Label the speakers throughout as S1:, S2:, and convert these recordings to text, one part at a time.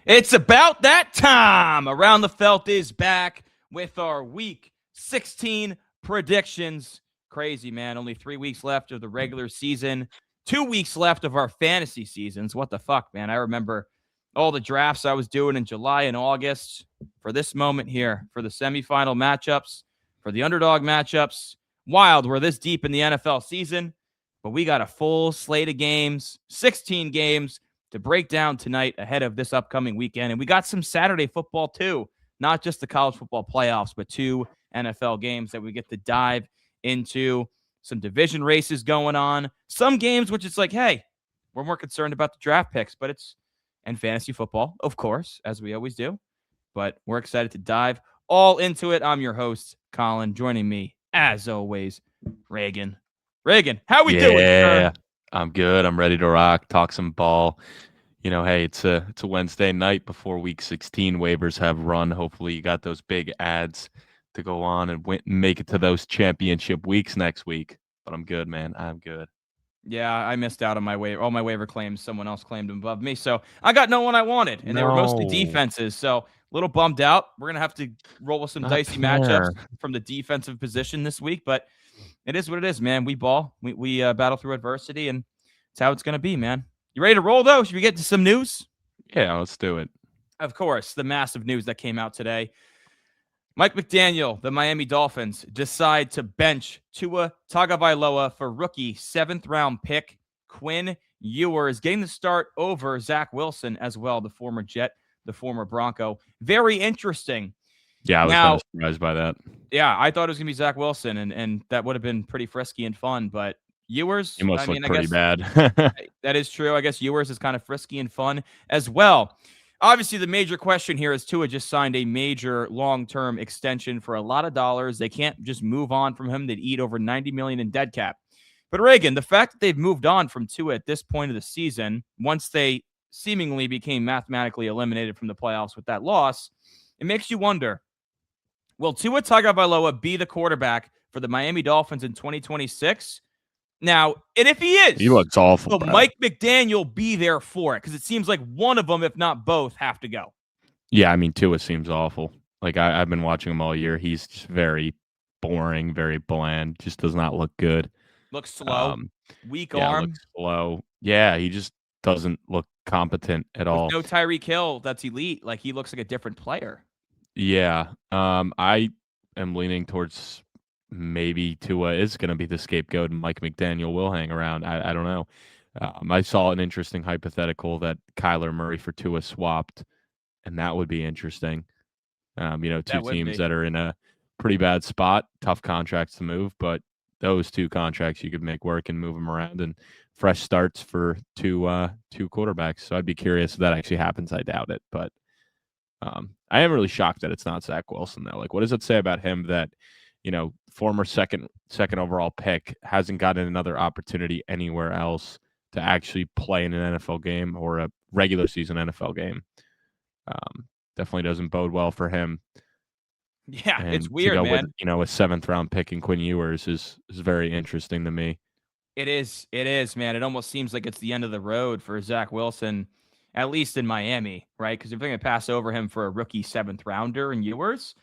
S1: It's about that time. Around the Felt is back with our Week 16 predictions. Crazy, man. Only 3 weeks left of the regular season. 2 weeks left of our fantasy seasons. What the fuck, man? I remember all the drafts I was doing in July and August for this moment here, for the semifinal matchups, for the underdog matchups. Wild, we're this deep in the NFL season, but we got a full slate of games, 16 games, to break down tonight ahead of this upcoming weekend. And we got some Saturday football too, not just the college football playoffs, but 2 NFL games that we get to dive into. Some division races going on, some games which it's like, hey, we're more concerned about the draft picks, but it's and fantasy football, of course, as we always do. But we're excited to dive all into it. I'm your host, Colin. Joining me, as always, Reagan. Reagan, how we doing, sir?
S2: I'm good. I'm ready to rock, talk some ball. Hey, it's a Wednesday night before Week 16. Waivers have run. Hopefully, you got those big ads to go on and make it to those championship weeks next week. But I'm good, man. I'm good.
S1: Yeah, I missed out on my waiver. All my waiver claims, someone else claimed them above me. So I got no one I wanted, and they were mostly defenses. So a little bummed out. We're going to have to roll with some dicey matchups from the defensive position this week. But it is what it is, man. We ball. We battle through adversity, and it's how it's going to be, man. You ready to roll, though? Should we get to some news?
S2: Yeah, let's do it.
S1: Of course, the massive news that came out today. Mike McDaniel, the Miami Dolphins, decide to bench Tua Tagovailoa for rookie 7th-round pick Quinn Ewers, getting the start over Zach Wilson as well, the former Jet, the former Bronco. Very interesting.
S2: Yeah, I was kind of surprised by that.
S1: Yeah, I thought it was going to be Zach Wilson, and that would have been pretty frisky and fun, but Ewers,
S2: he must look pretty bad.
S1: That is true. I guess Ewers is kind of frisky and fun as well. Obviously, the major question here is Tua just signed a major long-term extension for a lot of dollars. They can't just move on from him. They'd eat over $90 million in dead cap. But Reagan, the fact that they've moved on from Tua at this point of the season, once they seemingly became mathematically eliminated from the playoffs with that loss, it makes you wonder, will Tua Tagovailoa be the quarterback for the Miami Dolphins in 2026? Now, and if he is,
S2: he looks awful.
S1: Will Mike McDaniel be there for it? Because it seems like one of them, if not both, have to go.
S2: Yeah, I mean, Tua seems awful. Like, I've been watching him all year. He's just very boring, very bland. Just does not look good.
S1: Looks slow. Weak arm.
S2: Looks slow. Yeah, he just doesn't look competent at all.
S1: No Tyreek Hill, that's elite. Like, he looks like a different player.
S2: Yeah. I am leaning towards maybe Tua is going to be the scapegoat and Mike McDaniel will hang around. I don't know. I saw an interesting hypothetical that Kyler Murray for Tua swapped, and that would be interesting. Two teams that are in a pretty bad spot, tough contracts to move, but those 2 contracts you could make work and move them around, and fresh starts for two quarterbacks. So I'd be curious if that actually happens. I doubt it, but I am really shocked that it's not Zach Wilson though. Like, what does it say about him that, former second overall pick hasn't gotten another opportunity anywhere else to actually play in an NFL game or a regular season NFL game? Definitely doesn't bode well for him.
S1: Yeah,
S2: and
S1: it's weird,
S2: to go
S1: man.
S2: With, a 7th-round pick in Quinn Ewers is very interesting to me.
S1: It is, man. It almost seems like it's the end of the road for Zach Wilson, at least in Miami, right? Because if they're going to pass over him for a rookie 7th-rounder in Ewers,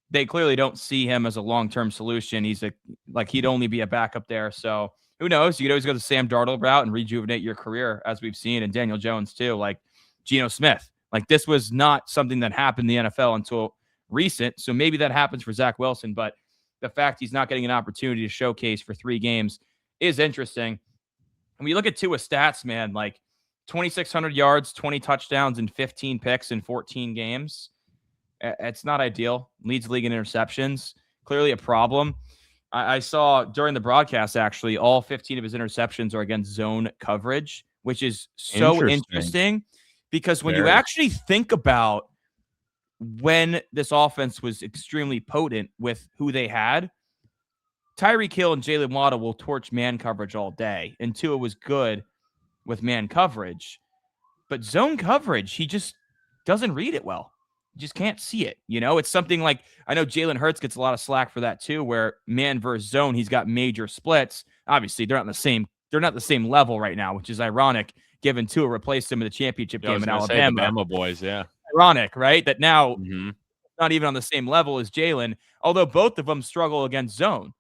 S1: they clearly don't see him as a long-term solution. He'd only be a backup there. So who knows? You could always go the Sam Darnold route and rejuvenate your career, as we've seen, and Daniel Jones too, like Geno Smith. Like, this was not something that happened in the NFL until recent. So maybe that happens for Zach Wilson, but the fact he's not getting an opportunity to showcase for 3 games is interesting. And when you look at Tua's stats, man, like 2,600 yards, 20 touchdowns, and 15 picks in 14 games. It's not ideal. Leads the league in interceptions. Clearly a problem. I saw during the broadcast, actually, all 15 of his interceptions are against zone coverage, which is so interesting because when you actually think about when this offense was extremely potent with who they had, Tyreek Hill and Jalen Waddle will torch man coverage all day, and Tua was good with man coverage. But zone coverage, he just doesn't read it well. You just can't see it. It's something like, I know Jalen Hurts gets a lot of slack for that too, where man versus zone, he's got major splits. Obviously, they're not the same level right now, which is ironic given Tua replaced him in the championship
S2: Yeah, I
S1: game
S2: was
S1: in
S2: gonna say the
S1: Alabama.
S2: Bama boys, yeah.
S1: Ironic, right? That now
S2: Mhm.
S1: not even on the same level as Jalen, although both of them struggle against zone.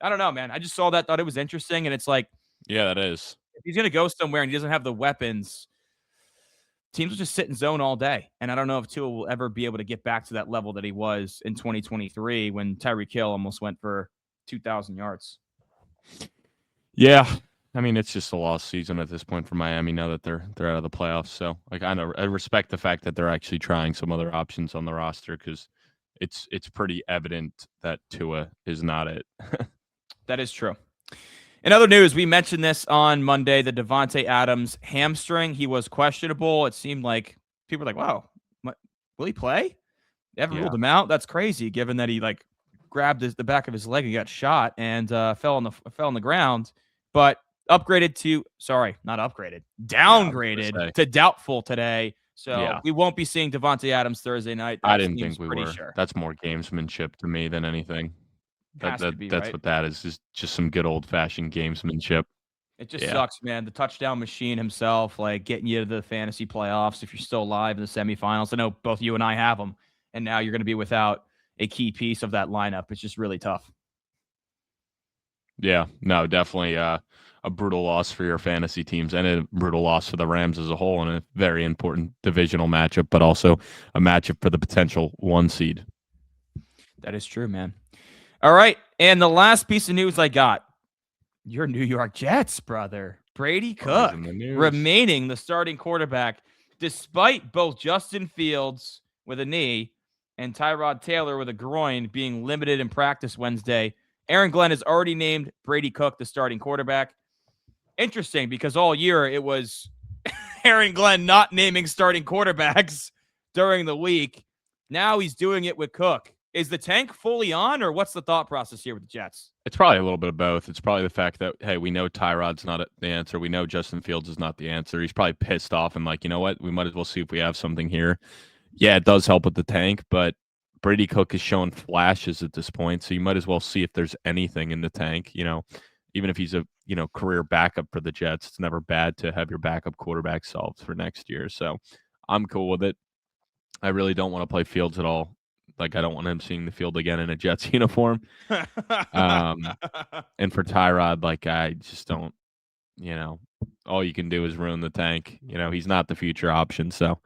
S1: I don't know, man. I just saw that, thought it was interesting, and it's like
S2: Yeah, that is.
S1: if he's gonna go somewhere and he doesn't have the weapons, teams will just sit in zone all day. And I don't know if Tua will ever be able to get back to that level that he was in 2023 when Tyreek Hill almost went for 2,000 yards.
S2: Yeah. I mean, it's just a lost season at this point for Miami now that they're out of the playoffs. So, like, I respect the fact that they're actually trying some other options on the roster because it's pretty evident that Tua is not it.
S1: That is true. In other news, we mentioned this on Monday, the Devonte Adams hamstring. He was questionable. It seemed like people were like, wow, will he play? They haven't ruled him out. That's crazy, given that he like grabbed the back of his leg and got shot and fell on the ground. But not upgraded, downgraded to doubtful today. So we won't be seeing Devonte Adams Thursday night.
S2: I didn't think we were.
S1: Sure.
S2: That's more gamesmanship to me than anything. That's
S1: right?
S2: what that is just some good old fashioned gamesmanship.
S1: It just sucks, man. The touchdown machine himself, like getting you to the fantasy playoffs if you're still alive in the semifinals. I know both you and I have them, and now you're going to be without a key piece of that lineup. It's just really tough.
S2: Yeah, no, definitely a brutal loss for your fantasy teams and a brutal loss for the Rams as a whole in a very important divisional matchup, but also a matchup for the potential 1 seed.
S1: That is true, man. All right, and the last piece of news I got, your New York Jets, brother. Brady Cook remaining the starting quarterback despite both Justin Fields with a knee and Tyrod Taylor with a groin being limited in practice Wednesday. Aaron Glenn has already named Brady Cook the starting quarterback. Interesting, because all year it was Aaron Glenn not naming starting quarterbacks during the week. Now he's doing it with Cook. Is the tank fully on, or what's the thought process here with the Jets?
S2: It's probably a little bit of both. It's probably the fact that, hey, we know Tyrod's not the answer. We know Justin Fields is not the answer. He's probably pissed off and like, you know what? We might as well see if we have something here. Yeah, it does help with the tank, but Brady Cook is showing flashes at this point, so you might as well see if there's anything in the tank. You know, even if he's a career backup for the Jets, it's never bad to have your backup quarterback solved for next year. So I'm cool with it. I really don't want to play Fields at all. Like, I don't want him seeing the field again in a Jets uniform. And for Tyrod, like, I just don't, all you can do is ruin the tank. He's not the future option. So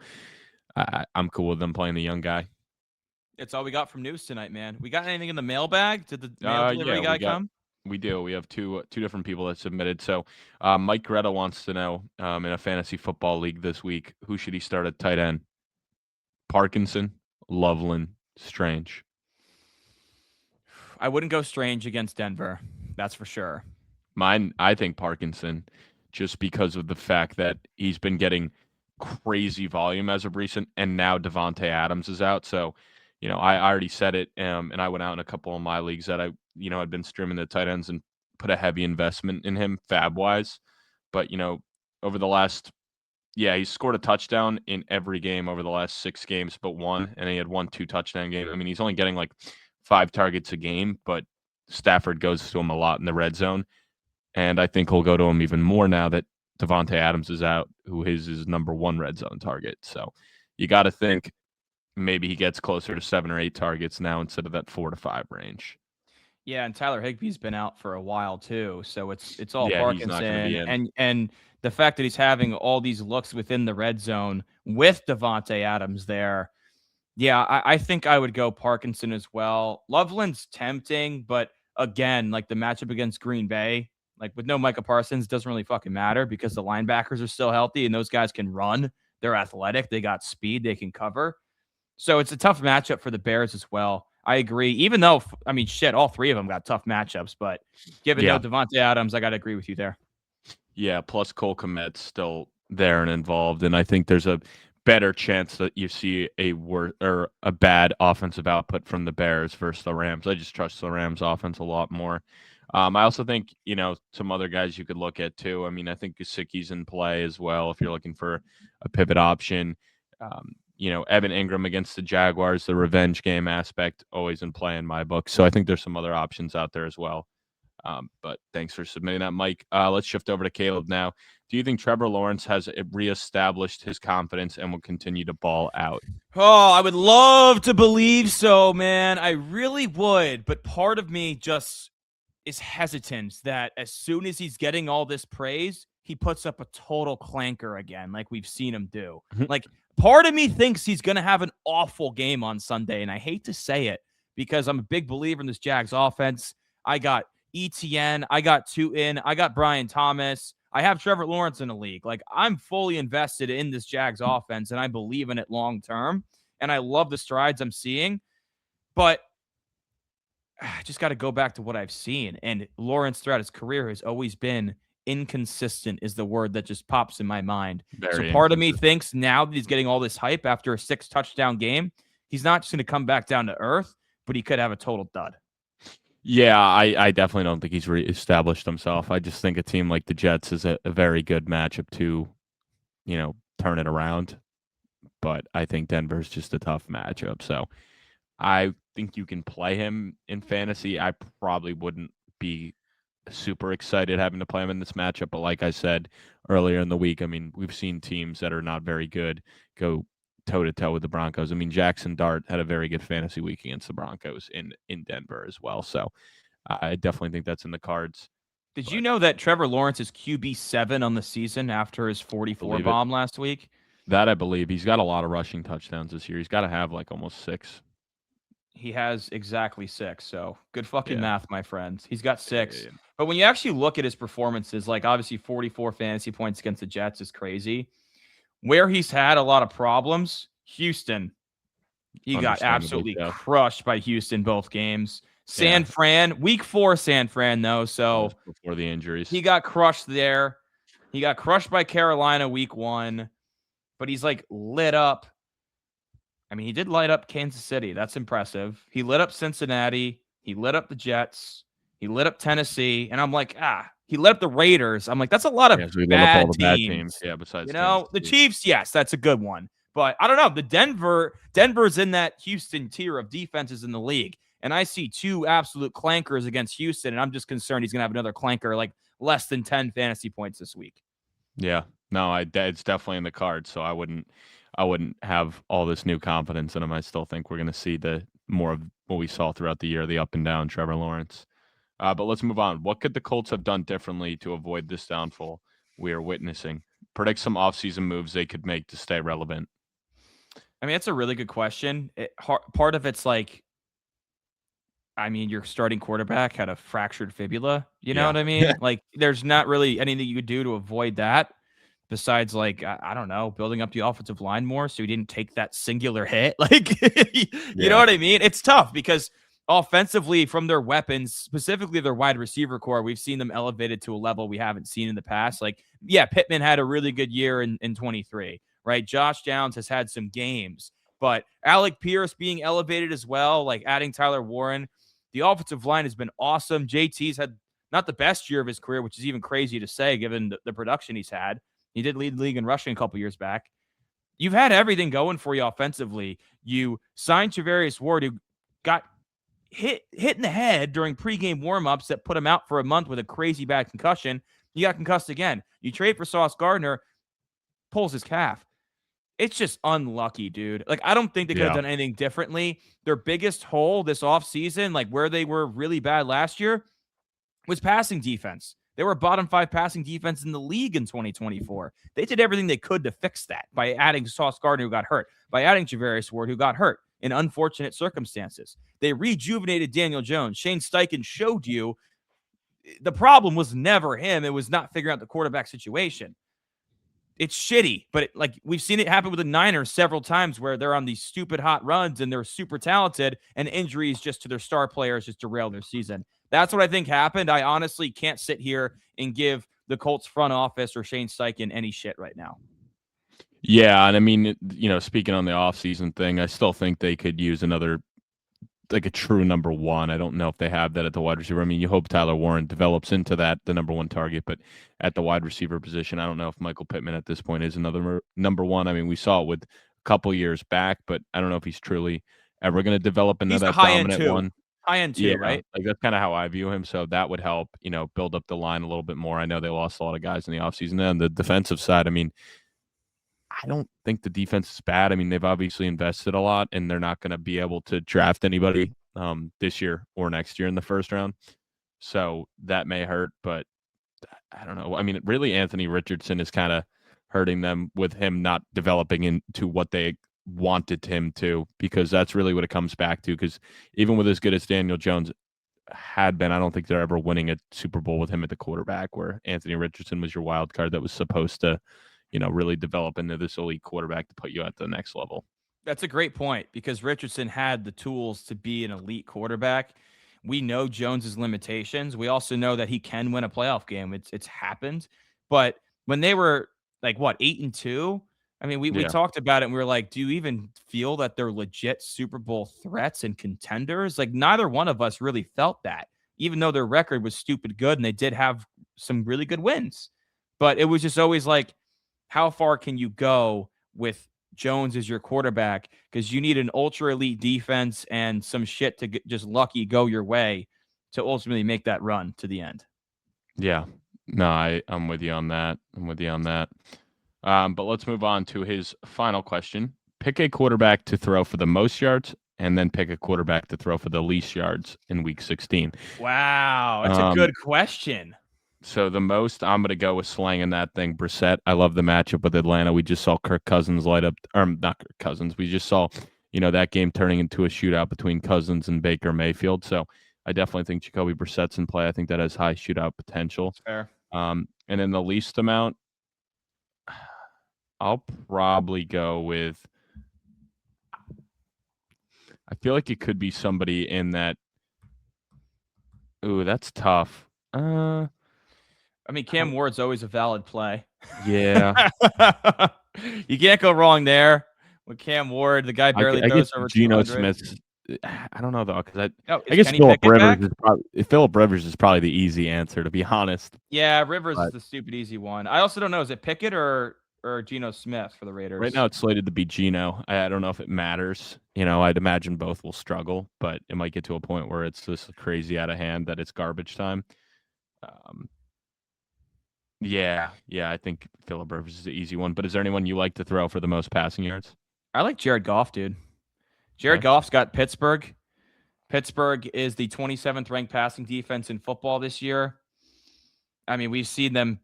S2: I'm cool with them playing the young guy.
S1: It's all we got from news tonight, man. We got anything in the mailbag? Did the mail delivery guy come?
S2: We do. We have two different people that submitted. So Mike Greta wants to know, in a fantasy football league this week, who should he start at tight end? Parkinson, Loveland, Strange.
S1: I wouldn't go Strange against Denver. That's for sure.
S2: I think Parkinson, just because of the fact that he's been getting crazy volume as of recent, and now Devonte Adams is out. So, I already said it, and I went out in a couple of my leagues that I had been streaming the tight ends and put a heavy investment in him fab-wise. But, over the last he's scored a touchdown in every game over the last 6 games but one, and he had 1 2-touchdown game. I mean, he's only getting like 5 targets a game, but Stafford goes to him a lot in the red zone. And I think he'll go to him even more now that Devonte Adams is out, who is his number 1 red zone target. So you got to think maybe he gets closer to 7 or 8 targets now instead of that 4 to 5 range.
S1: Yeah, and Tyler Higbee's been out for a while too, so it's all Parkinson,
S2: he's not gonna be in.
S1: and the fact that he's having all these looks within the red zone with Devonte Adams there. Yeah, I think I would go Parkinson as well. Loveland's tempting, but again, like the matchup against Green Bay, like with no Micah Parsons, doesn't really fucking matter because the linebackers are still healthy and those guys can run. They're athletic. They got speed. They can cover. So it's a tough matchup for the Bears as well. I agree. Even though, I mean, all 3 of them got tough matchups, but given no Devonte Adams, I got to agree with you there.
S2: Yeah, plus Cole Kmet's still there and involved, and I think there's a better chance that you see a bad offensive output from the Bears versus the Rams. I just trust the Rams offense a lot more. I also think, some other guys you could look at too. I mean, I think Gesicki's in play as well if you're looking for a pivot option. Evan Ingram against the Jaguars, the revenge game aspect, always in play in my book. So I think there's some other options out there as well. But thanks for submitting that, Mike. Let's shift over to Caleb now. Do you think Trevor Lawrence has reestablished his confidence and will continue to ball out?
S1: Oh, I would love to believe so, man. I really would. But part of me just is hesitant that as soon as he's getting all this praise, he puts up a total clanker again, like we've seen him do. Like, part of me thinks he's going to have an awful game on Sunday. And I hate to say it because I'm a big believer in this Jags offense. I got ETN, I got Tutin, I got Brian Thomas. I have Trevor Lawrence in the league. Like, I'm fully invested in this Jags offense, and I believe in it long term. And I love the strides I'm seeing. But I just got to go back to what I've seen. And Lawrence throughout his career has always been inconsistent, is the word that just pops in my mind. So part of me thinks now that he's getting all this hype after a 6-touchdown game, he's not just going to come back down to earth, but he could have a total dud.
S2: Yeah, I definitely don't think he's reestablished himself. I just think a team like the Jets is a very good matchup to, turn it around. But I think Denver's just a tough matchup. So I think you can play him in fantasy. I probably wouldn't be super excited having to play him in this matchup. But like I said earlier in the week, I mean, we've seen teams that are not very good go toe-to-toe with the Broncos. I mean, Jackson Dart had a very good fantasy week against the Broncos in Denver as well. So I definitely think that's in the cards.
S1: Did you know that Trevor Lawrence is QB7 on the season after his 44 bomb last week?
S2: That I believe. He's got a lot of rushing touchdowns this year. He's got to have like almost 6.
S1: He has exactly 6. So good fucking math, my friend. He's got 6. Yeah. But when you actually look at his performances, like obviously 44 fantasy points against the Jets is crazy. Where he's had a lot of problems, Houston. He got absolutely crushed by Houston both games. San Fran, week 4 San Fran, though. So
S2: before the injuries.
S1: He got crushed there. He got crushed by Carolina week 1. But he's like lit up. I mean, he did light up Kansas City. That's impressive. He lit up Cincinnati. He lit up the Jets. He lit up Tennessee. And I'm like, he lit up the Raiders. I'm like, that's a lot of bad teams.
S2: Yeah, besides
S1: the Chiefs, yes, that's a good one. But I don't know. Denver's in that Houston tier of defenses in the league. And I see 2 absolute clankers against Houston. And I'm just concerned he's going to have another clanker, like less than 10 fantasy points this week.
S2: Yeah. No, it's definitely in the cards. So I wouldn't have all this new confidence in him. I still think we're going to see the more of what we saw throughout the year, the up and down Trevor Lawrence. But let's move on. What could the Colts have done differently to avoid this downfall we are witnessing? Predict some offseason moves they could make to stay relevant.
S1: I mean, that's a really good question. Part of it's like, I mean, your starting quarterback had a fractured fibula. You know what I mean? Like, there's not really anything you could do to avoid that besides, like, I don't know, building up the offensive line more so he didn't take that singular hit. Like, you know what I mean? It's tough because offensively, from their weapons, specifically their wide receiver core, we've seen them elevated to a level we haven't seen in the past. Like, Pittman had a really good year in 23, right? Josh Downs has had some games, but Alec Pierce being elevated as well, like adding Tyler Warren. The offensive line has been awesome. JT's had not the best year of his career, which is even crazy to say given the production he's had. He did lead the league in rushing a couple years back. You've had everything going for you offensively. You signed Charvarius Ward, who got hit in the head during pregame warmups that put him out for a month with a crazy bad concussion. He got concussed again. You trade for Sauce Gardner, pulls his calf. It's just unlucky, dude. Like, I don't think they could have done anything differently. Their biggest hole this offseason, like where they were really bad last year, was passing defense. They were a bottom 5 passing defense in the league in 2024. They did everything they could to fix that by adding Sauce Gardner, who got hurt, by adding Charvarius Ward, who got hurt in unfortunate circumstances. They rejuvenated Daniel Jones. Shane Steichen showed you the problem was never him. It was not figuring out the quarterback situation. It's shitty, but we've seen it happen with the Niners several times where they're on these stupid hot runs and they're super talented and injuries just to their star players just derail their season. That's what I think happened. I honestly can't sit here and give the Colts front office or Shane Steichen any shit right now.
S2: Yeah, and I mean, speaking on the offseason thing, I still think they could use another, like a true number 1. I don't know if they have that at the wide receiver. I mean, you hope Tyler Warren develops into that, the number 1 target, but at the wide receiver position, I don't know if Michael Pittman at this point is another number 1. I mean, we saw it with a couple years back, but I don't know if he's truly ever going to develop another dominant 1.
S1: High end
S2: Yeah,
S1: two, right?
S2: like, that's kinda how I view him, so that would help, build up the line a little bit more. I know they lost a lot of guys in the offseason. And the defensive side, I mean, I don't think the defense is bad. I mean, they've obviously invested a lot, and they're not gonna be able to draft anybody, this year or next year in the first round. So that may hurt, but I don't know. I mean, really, Anthony Richardson is kinda hurting them with him not developing into what they wanted him to, because that's really what it comes back to. Because even with as good as Daniel Jones had been, I don't think they're ever winning a Super Bowl with him at the quarterback, where Anthony Richardson was your wild card that was supposed to, really develop into this elite quarterback to put you at the next level.
S1: That's a great point because Richardson had the tools to be an elite quarterback. We know Jones's limitations. We also know that he can win a playoff game. It's happened. But when they were like what, 8-2, I mean, we
S2: Yeah.
S1: talked about it and we were like, do you even feel that they're legit Super Bowl threats and contenders? Like neither one of us really felt that, even though their record was stupid good and they did have some really good wins. But it was just always like, how far can you go with Jones as your quarterback? Because you need an ultra elite defense and some shit to just lucky go your way to ultimately make that run to the end.
S2: Yeah. No, I'm with you on that. I'm with you on that. But let's move on to his final question. Pick a quarterback to throw for the most yards, and then pick a quarterback to throw for the least yards in Week 16.
S1: Wow, that's a
S2: Um,
S1: good question.
S2: so the most, I'm going to go with slanging that thing, Brissett. I love the matchup with Atlanta. We just saw Kirk Cousins light up, or not Kirk Cousins. We just saw, that game turning into a shootout between Cousins and Baker Mayfield. So I definitely think Jacoby Brissett's in play. I think that has high shootout potential.
S1: Fair.
S2: And in the least amount, I'll probably go with. I feel like it could be somebody in that. Ooh, that's tough.
S1: I mean, Cam Ward's always a valid play.
S2: Yeah.
S1: You can't go wrong there with Cam Ward. The guy barely
S2: I guess
S1: throws over
S2: Geno
S1: 200.
S2: Smith's. I don't know though, because
S1: Oh,
S2: I
S1: is
S2: guess
S1: Kenny Pickett back?
S2: Philip Rivers is probably the easy answer, to be honest.
S1: Yeah, Rivers is
S2: But
S1: the stupid easy one. I also don't know. Is it Pickett or Geno Smith for the
S2: right
S1: Raiders?
S2: now it's slated to be Geno. I don't know if it matters. I'd imagine both will struggle, but it might get to a point where it's just crazy out of hand that it's garbage time. Um, yeah, I think Philip Rivers is the easy one. But is there anyone you like to throw for the most passing yards?
S1: I like Jared Goff, dude. Jared
S2: Okay.
S1: Goff's got Pittsburgh. Pittsburgh is the 27th ranked passing defense in football this year. I mean, we've seen them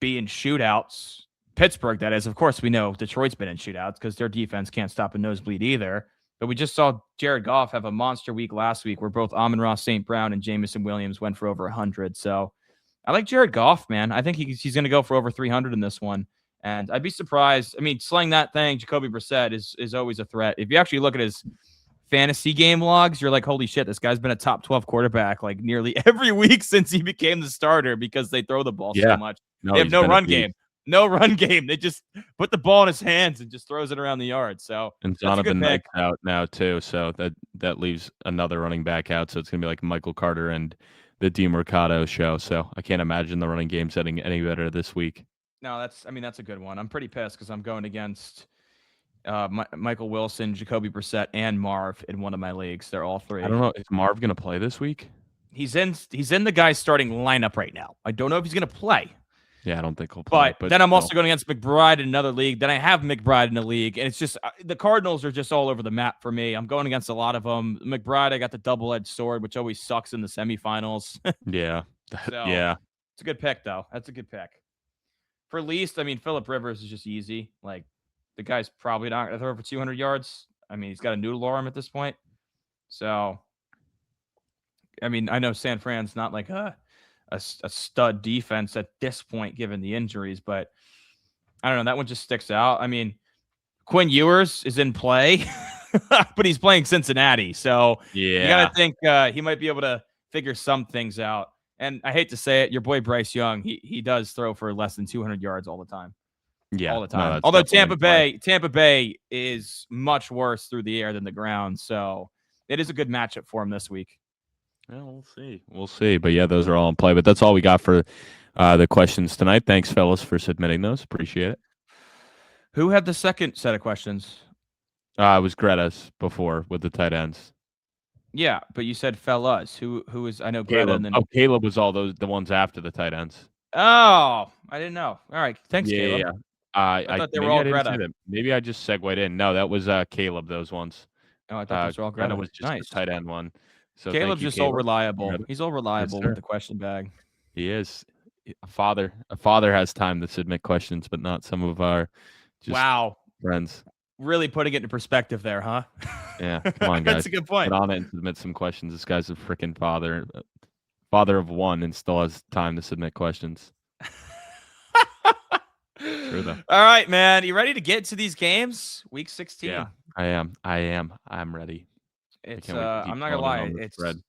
S1: be in shootouts. Pittsburgh, that is. Of course, we know Detroit's been in shootouts because their defense can't stop a nosebleed either. But we just saw Jared Goff have a monster week last week where both Amon-Ra St. Brown and Jameson Williams went for over 100. So I like Jared Goff, man. I think he's going to go for over 300 in this one. And I'd be surprised. I mean, slaying that thing, Jacoby Brissett is always a threat. If you actually look at his fantasy game logs, you're like, holy shit, this guy's been a top 12 quarterback like nearly every week since he became the starter because they throw the ball so much.
S2: No,
S1: They have
S2: he's
S1: no
S2: been a
S1: run
S2: beast.
S1: game. No run game. They just put the ball in his hands and just throws it around the yard. So
S2: And
S1: that's a good
S2: Donovan
S1: pick.
S2: Knight's out now too, so that leaves another running back out. So it's gonna be like Michael Carter and the DeMercado show. So I can't imagine the running game setting any better this week.
S1: No, that's a good one. I'm pretty pissed because I'm going against Michael Wilson, Jacoby Brissett, and Marv in one of my leagues. They're all three.
S2: I don't know. Is Marv gonna play this week?
S1: He's in the guy's starting lineup right now. I don't know if he's going to play.
S2: Yeah, I don't think he'll play.
S1: But then I'm also going against McBride in another league. Then I have McBride in a league. And it's just the Cardinals are just all over the map for me. I'm going against a lot of them. McBride, I got the double-edged sword, which always sucks in the semifinals.
S2: Yeah.
S1: So,
S2: Yeah.
S1: It's a good pick, though. That's a good pick. For least, I mean, Philip Rivers is just easy. Like, the guy's probably not going to throw for 200 yards. I mean, he's got a noodle arm at this point. So, I mean, I know San Fran's not like a stud defense at this point, given the injuries, but I don't know. That one just sticks out. I mean, Quinn Ewers is in play, but he's playing Cincinnati. So you got to think he might be able to figure some things out. And I hate to say it, your boy Bryce Young, he does throw for less than 200 yards all the time.
S2: Yeah.
S1: All the time.
S2: No,
S1: although Tampa Bay is much worse through the air than the ground. So it is a good matchup for him this week.
S2: Yeah, we'll see. We'll see. But yeah, those are all in play. But that's all we got for the questions tonight. Thanks, fellas, for submitting those. Appreciate it.
S1: Who had the second set of questions?
S2: It was Greta's before with the tight ends.
S1: Yeah, but you said fellas. Who is? I know Greta,
S2: Caleb.
S1: and then
S2: Oh, Caleb was all the ones after the tight ends.
S1: oh, I didn't know. All right, thanks,
S2: Yeah, yeah,
S1: Caleb.
S2: yeah.
S1: I thought they were
S2: Maybe
S1: all
S2: I didn't say
S1: Greta.
S2: that. Maybe I just segued in. No, that was Caleb. Those ones.
S1: Oh, I thought those were all
S2: Greta
S1: Greta.
S2: was just the
S1: Nice.
S2: tight end one. So thank
S1: Caleb's
S2: you,
S1: just all
S2: Caleb.
S1: reliable.
S2: Greta.
S1: He's all
S2: Yes,
S1: reliable with
S2: sir.
S1: the question bag.
S2: He is. A father. A father has time to submit questions, but not some of our just
S1: Wow,
S2: friends.
S1: really putting it into perspective there, huh?
S2: Yeah, come on,
S1: That's
S2: guys.
S1: a good
S2: Get
S1: point.
S2: on it and submit some questions. This guy's a freaking father, father of one, and still has time to submit questions. True though.
S1: All right, man. You ready to get to these games? Week 16.
S2: Yeah, I am. I'm ready. I
S1: It's
S2: can't wait to keep
S1: I'm not gonna
S2: going in
S1: lie,
S2: on the spread.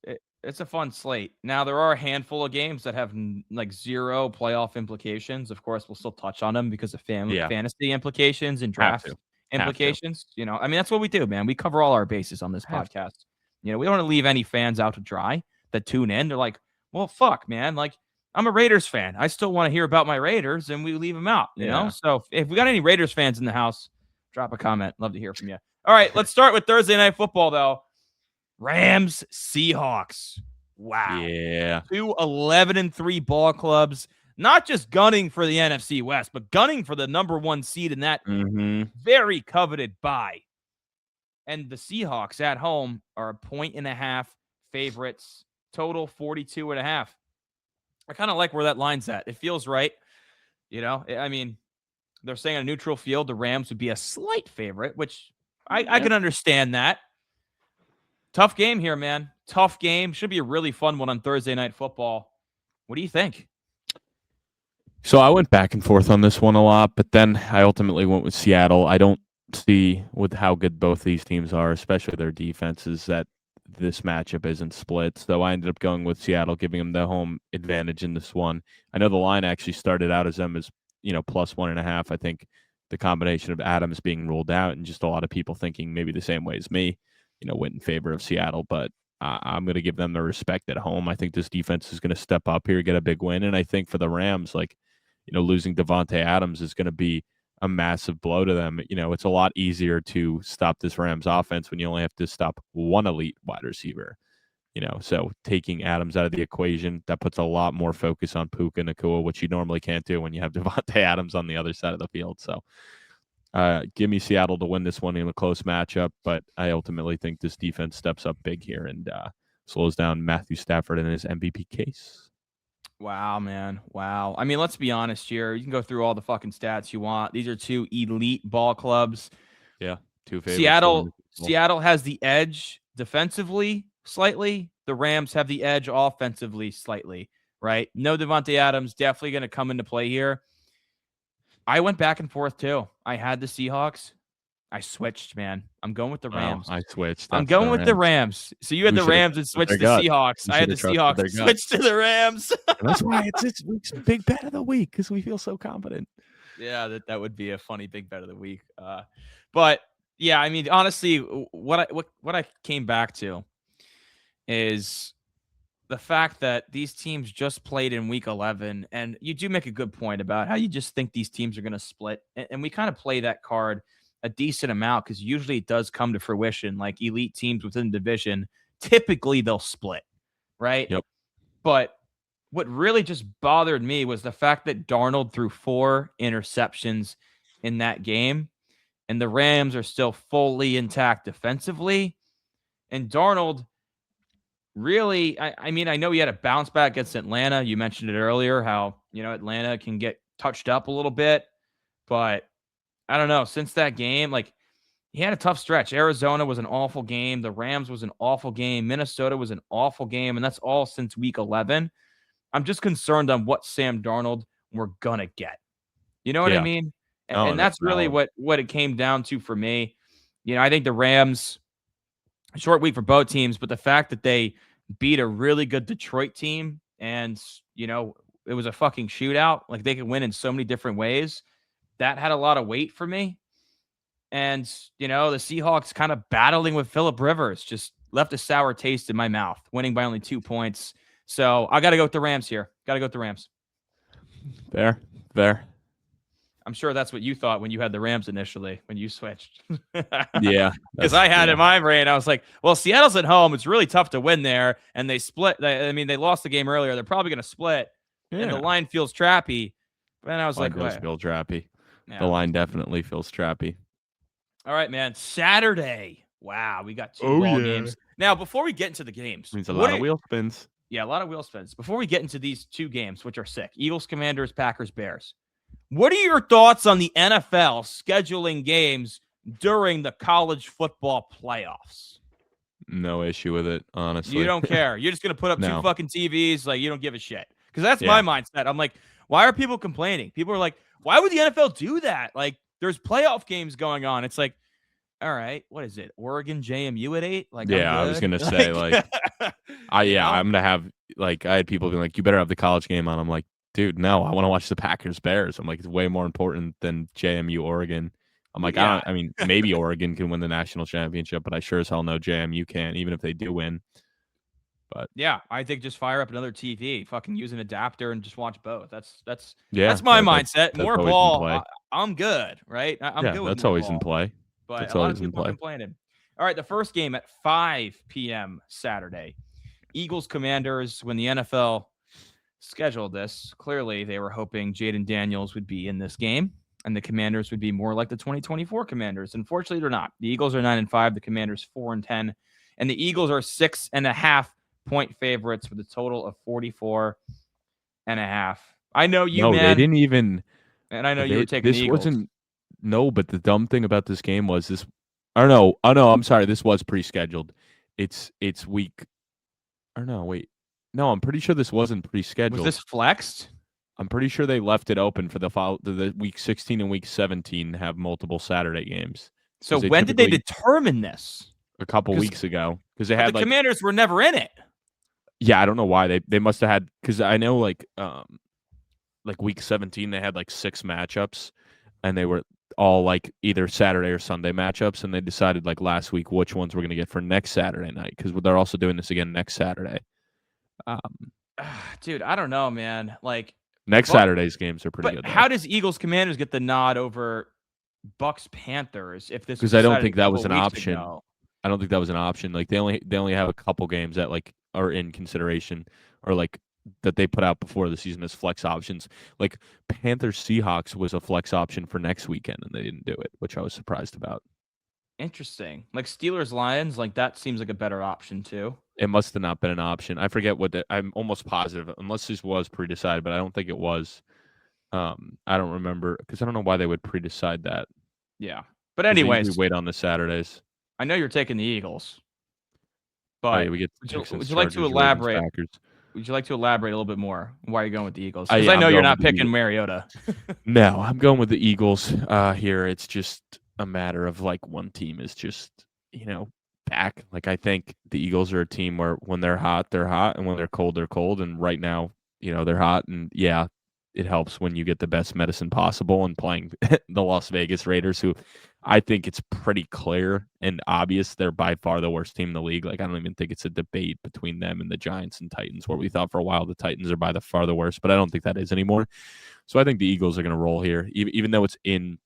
S1: it's a fun slate. Now there are a handful of games that have like zero playoff implications. Of course, we'll still touch on them because of
S2: Yeah,
S1: fantasy implications and
S2: have
S1: draft
S2: to. Have to.
S1: implications. I mean that's what we do, man. We cover all our bases on this
S2: Have to.
S1: podcast. We don't want to leave any fans out to dry that tune in. They're like, well, fuck, man. Like I'm a Raiders fan. I still want to hear about my Raiders, and we leave them out.
S2: Yeah.
S1: So if we got any Raiders fans in the house, drop a comment. Love to hear from you. All right, let's start with Thursday Night Football, though. Rams, Seahawks. Wow.
S2: Yeah.
S1: 2 11-3 ball clubs, not just gunning for the NFC West, but gunning for the number 1 seed in that very coveted bye. And the Seahawks at home are 1.5 favorites, total 42.5. I kind of like where that line's at. It feels right. I mean, they're saying on a neutral field, the Rams would be a slight favorite, which I can understand that. Tough game here, man. Tough game. Should be a really fun one on Thursday Night Football. What do you think?
S2: So I went back and forth on this one a lot, but then I ultimately went with Seattle. I don't see with how good both these teams are, especially their defenses, that this matchup isn't split. So I ended up going with Seattle, giving them the home advantage in this one. I know the line actually started out as them as, plus 1.5. I think the combination of Adams being ruled out and just a lot of people thinking maybe the same way as me, went in favor of Seattle, but I'm going to give them the respect at home. I think this defense is going to step up here, get a big win. And I think for the Rams, losing Devonte Adams is going to be a massive blow to them. It's a lot easier to stop this Rams offense when you only have to stop one elite wide receiver. So taking Adams out of the equation, that puts a lot more focus on Puka Nacua, which you normally can't do when you have Devonte Adams on the other side of the field. So give me Seattle to win this one in a close matchup, but I ultimately think this defense steps up big here and slows down Matthew Stafford in his MVP case.
S1: Wow, man. Wow. I mean, let's be honest here. You can go through all the fucking stats you want. These are 2 elite ball clubs.
S2: Yeah, 2 favorites.
S1: Seattle has the edge defensively slightly. The Rams have the edge offensively slightly, right? No Devonte Adams, definitely going to come into play here. I went back and forth too. I had the Seahawks. I switched, man. I'm going with the Rams.
S2: I switched.
S1: I'm going with the Rams. So you had the Rams and switched to Seahawks. I had the Seahawks switched to the Rams.
S2: That's why it's this week's big bet of the week, because we feel so confident.
S1: Yeah, that would be a funny big bet of the week. But yeah, I mean, honestly, what I came back to is the fact that these teams just played in week 11, and you do make a good point about how you just think these teams are going to split, and we kind of play that card a decent amount because usually it does come to fruition. Like elite teams within the division, typically they'll split, right?
S2: Yep.
S1: But what really just bothered me was the fact that Darnold threw 4 interceptions in that game, and the Rams are still fully intact defensively. And Darnold really, I mean, I know he had a bounce back against Atlanta. You mentioned it earlier, how, Atlanta can get touched up a little bit, but I don't know. Since that game, he had a tough stretch. Arizona was an awful game. The Rams was an awful game. Minnesota was an awful game. And that's all since week 11. I'm just concerned on what Sam Darnold we're going to get. You know what I mean? And that's really what it came down to for me. I think the Rams, short week for both teams, but the fact that they beat a really good Detroit team and, it was a fucking shootout. Like they could win in so many different ways. That had a lot of weight for me. And, the Seahawks kind of battling with Phillip Rivers just left a sour taste in my mouth, winning by only 2 points. So I got to go with the Rams here. Got to go with the Rams.
S2: Fair.
S1: I'm sure that's what you thought when you had the Rams initially, when you switched.
S2: Yeah.
S1: Because I had in my brain, I was like, well, Seattle's at home. It's really tough to win there. And they split. They lost the game earlier. They're probably going to split. And the line feels trappy. But then I was
S2: line
S1: like,
S2: does feel trappy.
S1: Yeah.
S2: The line definitely feels trappy.
S1: All right, man. Saturday. Wow, we got 2 ball games. Now, before we get into the games.
S2: Means a lot of wheel spins.
S1: Yeah, a lot of wheel spins. Before we get into these 2 games, which are sick, Eagles, Commanders, Packers, Bears. What are your thoughts on the NFL scheduling games during the college football playoffs?
S2: No issue with it, honestly.
S1: You don't care. You're just going to put up 2 fucking TVs. Like, you don't give a shit. Because that's my mindset. I'm like, why are people complaining? People are like, why would the NFL do that? Like, there's playoff games going on. It's like, all right, what is it? Oregon JMU at 8? Like,
S2: I was gonna say, like, I'm gonna have, like, I had people being like, you better have the college game on. I'm like, dude, no, I want to watch the Packers Bears. I'm like, it's way more important than JMU Oregon. I'm like, I mean, maybe Oregon can win the national championship, but I sure as hell know JMU can't, even if they do win. But
S1: yeah, I think just fire up another TV, fucking use an adapter and just watch both. That's my mindset.
S2: That's
S1: more ball, I'm good, right? I'm good.
S2: That's always in play.
S1: But
S2: that's
S1: a lot of people are complaining. All right, the first game at 5 p.m. Saturday. Eagles Commanders. When the NFL scheduled this, clearly they were hoping Jaden Daniels would be in this game, and the Commanders would be more like the 2024 Commanders. Unfortunately, they're not. The Eagles are 9-5. The Commanders 4-10, and the Eagles are 6.5-point favorites with a total of 44.5. I know you, man.
S2: No, they didn't even.
S1: And I know you were taking the Eagles.
S2: No, but the dumb thing about this game was this. Oh no, I'm sorry. This was pre-scheduled. It's week. Or no, wait. No, I'm pretty sure this wasn't pre-scheduled.
S1: Was this flexed?
S2: I'm pretty sure they left it open for the week 16 and week 17 have multiple Saturday games.
S1: So when did they determine this?
S2: A couple weeks ago, because they had
S1: the Commanders were never in it.
S2: Yeah, I don't know why they must have had, because I know like week 17 they had like 6 matchups, and they were all like either Saturday or Sunday matchups, and they decided like last week which ones we're going to get for next Saturday night, because they're also doing this again next Saturday.
S1: Dude, I don't know, man. Like
S2: next Saturday's games are pretty good.
S1: How does Eagles Commanders get the nod over Bucks Panthers if this?
S2: Because I don't think that was an option. I don't think that was an option. Like they only have a couple games that like are in consideration, or like that they put out before the season as flex options. Like Panthers Seahawks was a flex option for next weekend, and they didn't do it, which I was surprised about.
S1: Interesting. Like Steelers Lions, like that seems like a better option too.
S2: It must have not been an option. I forget I'm almost positive, unless this was pre-decided, but I don't think it was. I don't remember, because I don't know why they would pre-decide that.
S1: Yeah, but anyways,
S2: we wait on the Saturdays.
S1: I know you're taking the Eagles, but
S2: we get
S1: would you like to elaborate? Would you like to elaborate a little bit more why you're going with the Eagles? Because I know you're not picking Mariota.
S2: No, I'm going with the Eagles here. It's just a matter of like one team is just, back. Like I think the Eagles are a team where when they're hot, and when they're cold, they're cold. And right now, they're hot. And yeah, it helps when you get the best medicine possible and playing the Las Vegas Raiders, who I think it's pretty clear and obvious they're by far the worst team in the league. Like I don't even think it's a debate between them and the Giants and Titans, where we thought for a while the Titans are by far the worst, but I don't think that is anymore. So I think the Eagles are going to roll here, even though it's in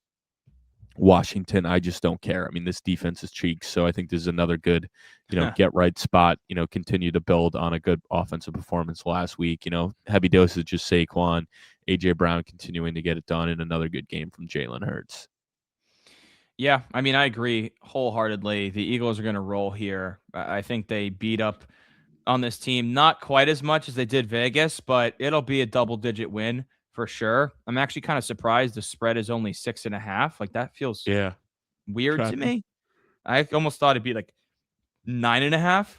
S2: Washington. I just don't care. I mean, this defense is cheeks, so I think this is another good, get right spot. Continue to build on a good offensive performance last week. Heavy dosage of Saquon, AJ Brown continuing to get it done, and another good game from Jalen Hurts.
S1: Yeah, I mean, I agree wholeheartedly. The Eagles are going to roll here. I think they beat up on this team, not quite as much as they did Vegas, but it'll be a double-digit win for sure. I'm actually kind of surprised the spread is only 6.5. Like that feels weird to me. I almost thought it'd be like 9.5.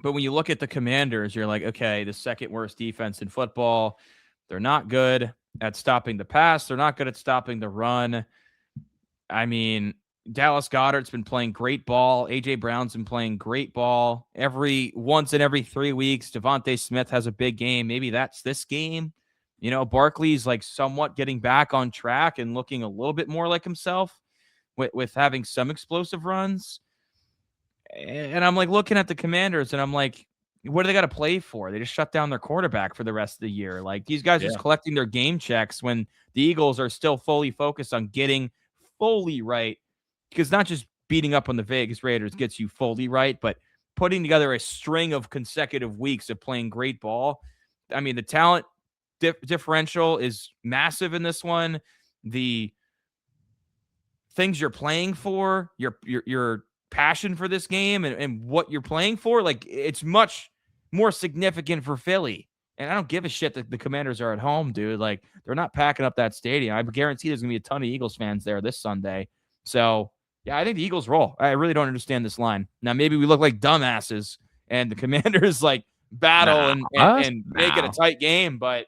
S1: But when you look at the Commanders, you're like, okay, the second worst defense in football. They're not good at stopping the pass. They're not good at stopping the run. I mean, Dallas Goedert's been playing great ball. AJ Brown's been playing great ball. Once in every 3 weeks, Devonte Smith has a big game. Maybe that's this game. Barkley's like somewhat getting back on track and looking a little bit more like himself with having some explosive runs. And I'm like looking at the Commanders and I'm like, what do they got to play for? They just shut down their quarterback for the rest of the year. Like, these guys are just collecting their game checks when the Eagles are still fully focused on getting fully right, because not just beating up on the Vegas Raiders gets you fully right, but putting together a string of consecutive weeks of playing great ball. I mean, the talent differential is massive in this one. The things you're playing for, your passion for this game and what you're playing for, like, it's much more significant for Philly. And I don't give a shit that the Commanders are at home, dude. Like, they're not packing up that stadium. I guarantee there's going to be a ton of Eagles fans there this Sunday. So, yeah, I think the Eagles roll. I really don't understand this line. Now, maybe we look like dumbasses and the Commanders, like, battle and make it a tight game, but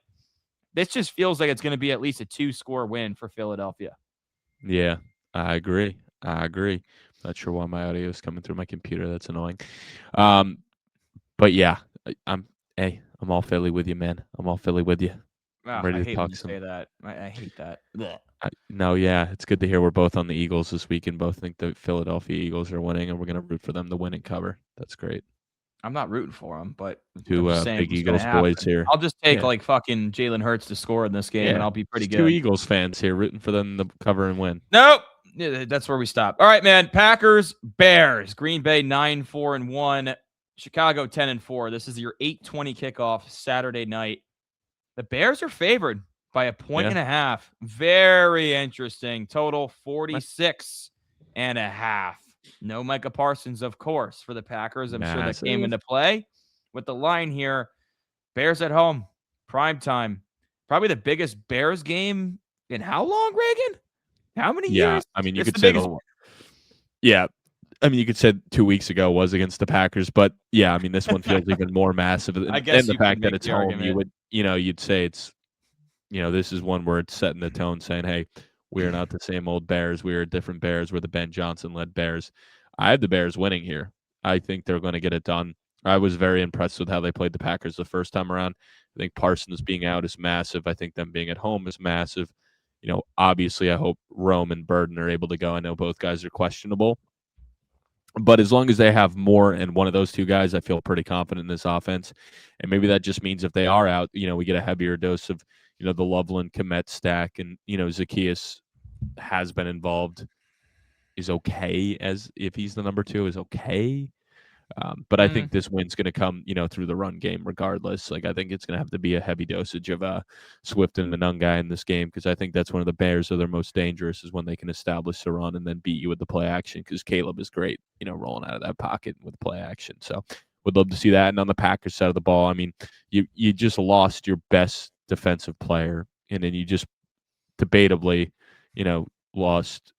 S1: this just feels like it's going to be at least a 2-score win for Philadelphia.
S2: Yeah, I agree. Not sure why my audio is coming through my computer. That's annoying. But yeah, I'm all Philly with you, man. I'm all Philly with you. I'm ready to talk some.
S1: Say that. I hate that.
S2: No, yeah, it's good to hear we're both on the Eagles this week and both think the Philadelphia Eagles are winning, and we're gonna root for them to win and cover. That's great.
S1: I'm not rooting for them, but
S2: two big Eagles boys here.
S1: I'll just take like fucking Jalen Hurts to score in this game, and I'll be pretty good.
S2: 2 Eagles fans here rooting for them to cover and win.
S1: Nope. That's where we stop. All right, man. Packers, Bears. Green Bay 9-4-1. Chicago 10-4. This is your 8:20 kickoff Saturday night. The Bears are favored by a point and a half. Very interesting. Total 46.5. No Micah Parsons, of course, for the Packers. I'm sure that came into play with the line here. Bears at home, prime time. Probably the biggest Bears game in how long, Reagan? How many years?
S2: I mean, you could say I mean, you could say 2 weeks ago was against the Packers, but yeah, I mean, this one feels even more massive.
S1: I guess
S2: and the fact that it's home, you'd say it's, this is one where it's setting the tone, saying, "Hey, we are not the same old Bears. We are different Bears. We're the Ben Johnson-led Bears." I have the Bears winning here. I think they're going to get it done. I was very impressed with how they played the Packers the first time around. I think Parsons being out is massive. I think them being at home is massive. Obviously, I hope Rome and Burden are able to go. I know both guys are questionable. But as long as they have more and one of those two guys, I feel pretty confident in this offense. And maybe that just means if they are out, we get a heavier dose of, the Loveland Komet stack. And, Zacchaeus has been involved, is okay as if he's the number 2, is okay. But I think this win's going to come, through the run game regardless. Like, I think it's going to have to be a heavy dosage of Swift and Monungai in this game, because I think that's one of the Bears are their most dangerous, is when they can establish the run and then beat you with the play action, because Caleb is great, rolling out of that pocket with play action. So would love to see that. And on the Packers side of the ball, I mean, you just lost your best defensive player, and then you just debatably, lost.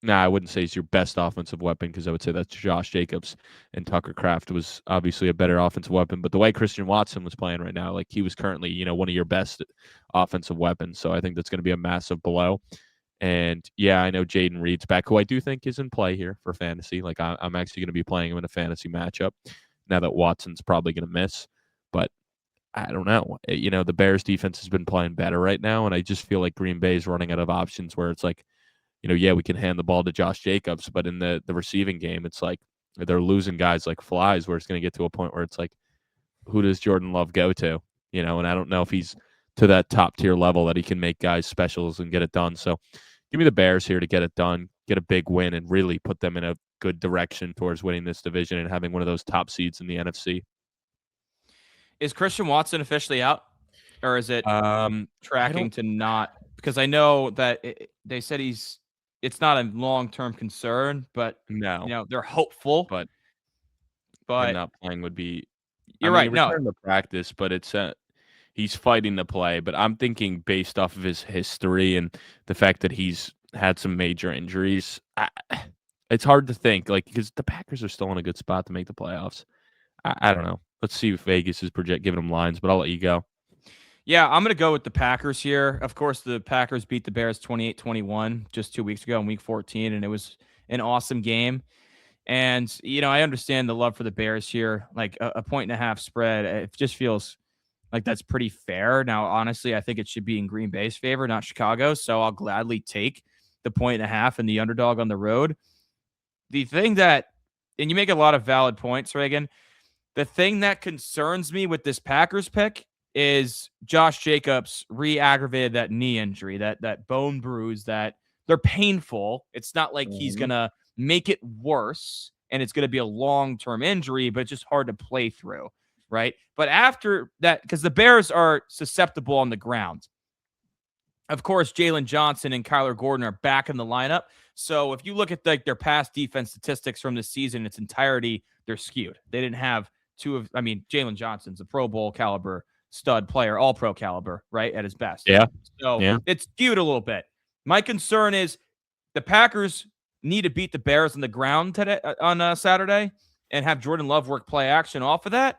S2: I wouldn't say he's your best offensive weapon, because I would say that's Josh Jacobs, and Tucker Kraft was obviously a better offensive weapon. But the way Christian Watson was playing right now, like, he was currently, one of your best offensive weapons. So I think that's going to be a massive blow. And yeah, I know Jaden Reed's back, who I do think is in play here for fantasy. Like, I'm actually going to be playing him in a fantasy matchup now that Watson's probably going to miss. But I don't know. The Bears defense has been playing better right now, and I just feel like Green Bay is running out of options where it's like, we can hand the ball to Josh Jacobs, but in the receiving game, it's like they're losing guys like flies, where it's going to get to a point where it's like, who does Jordan Love go to? And I don't know if he's to that top tier level that he can make guys specials and get it done. So give me the Bears here to get it done, get a big win, and really put them in a good direction towards winning this division and having one of those top seeds in the NFC.
S1: Is Christian Watson officially out, or is it tracking to not? Because I know that they said it's not a long-term concern, but they're hopeful.
S2: But not playing would be.
S1: You're right.
S2: Return to practice, but it's he's fighting to play. But I'm thinking based off of his history and the fact that he's had some major injuries, it's hard to think, like, because the Packers are still in a good spot to make the playoffs. I don't know. Let's see if Vegas is giving them lines, but I'll let you go.
S1: Yeah, I'm going to go with the Packers here. Of course, the Packers beat the Bears 28-21 just 2 weeks ago in Week 14, and it was an awesome game. And, I understand the love for the Bears here. Like, a 1.5 spread, it just feels like that's pretty fair. Now, honestly, I think it should be in Green Bay's favor, not Chicago, so I'll gladly take the 1.5 and the underdog on the road. The thing that, and you make a lot of valid points, Reagan, The thing that concerns me with this Packers pick is Josh Jacobs re-aggravated that knee injury, that bone bruise, that they're painful. It's not like he's going to make it worse and it's going to be a long-term injury, but it's just hard to play through, right? But after that, because the Bears are susceptible on the ground. Of course, Jalen Johnson and Kyler Gordon are back in the lineup. So if you look at their past defense statistics from this season in its entirety, they're skewed. They didn't have Jalen Johnson's a Pro Bowl caliber stud player, all pro caliber, right, at his best.
S2: Yeah.
S1: So it's skewed a little bit. My concern is the Packers need to beat the Bears on the ground today on Saturday and have Jordan Love work play action off of that.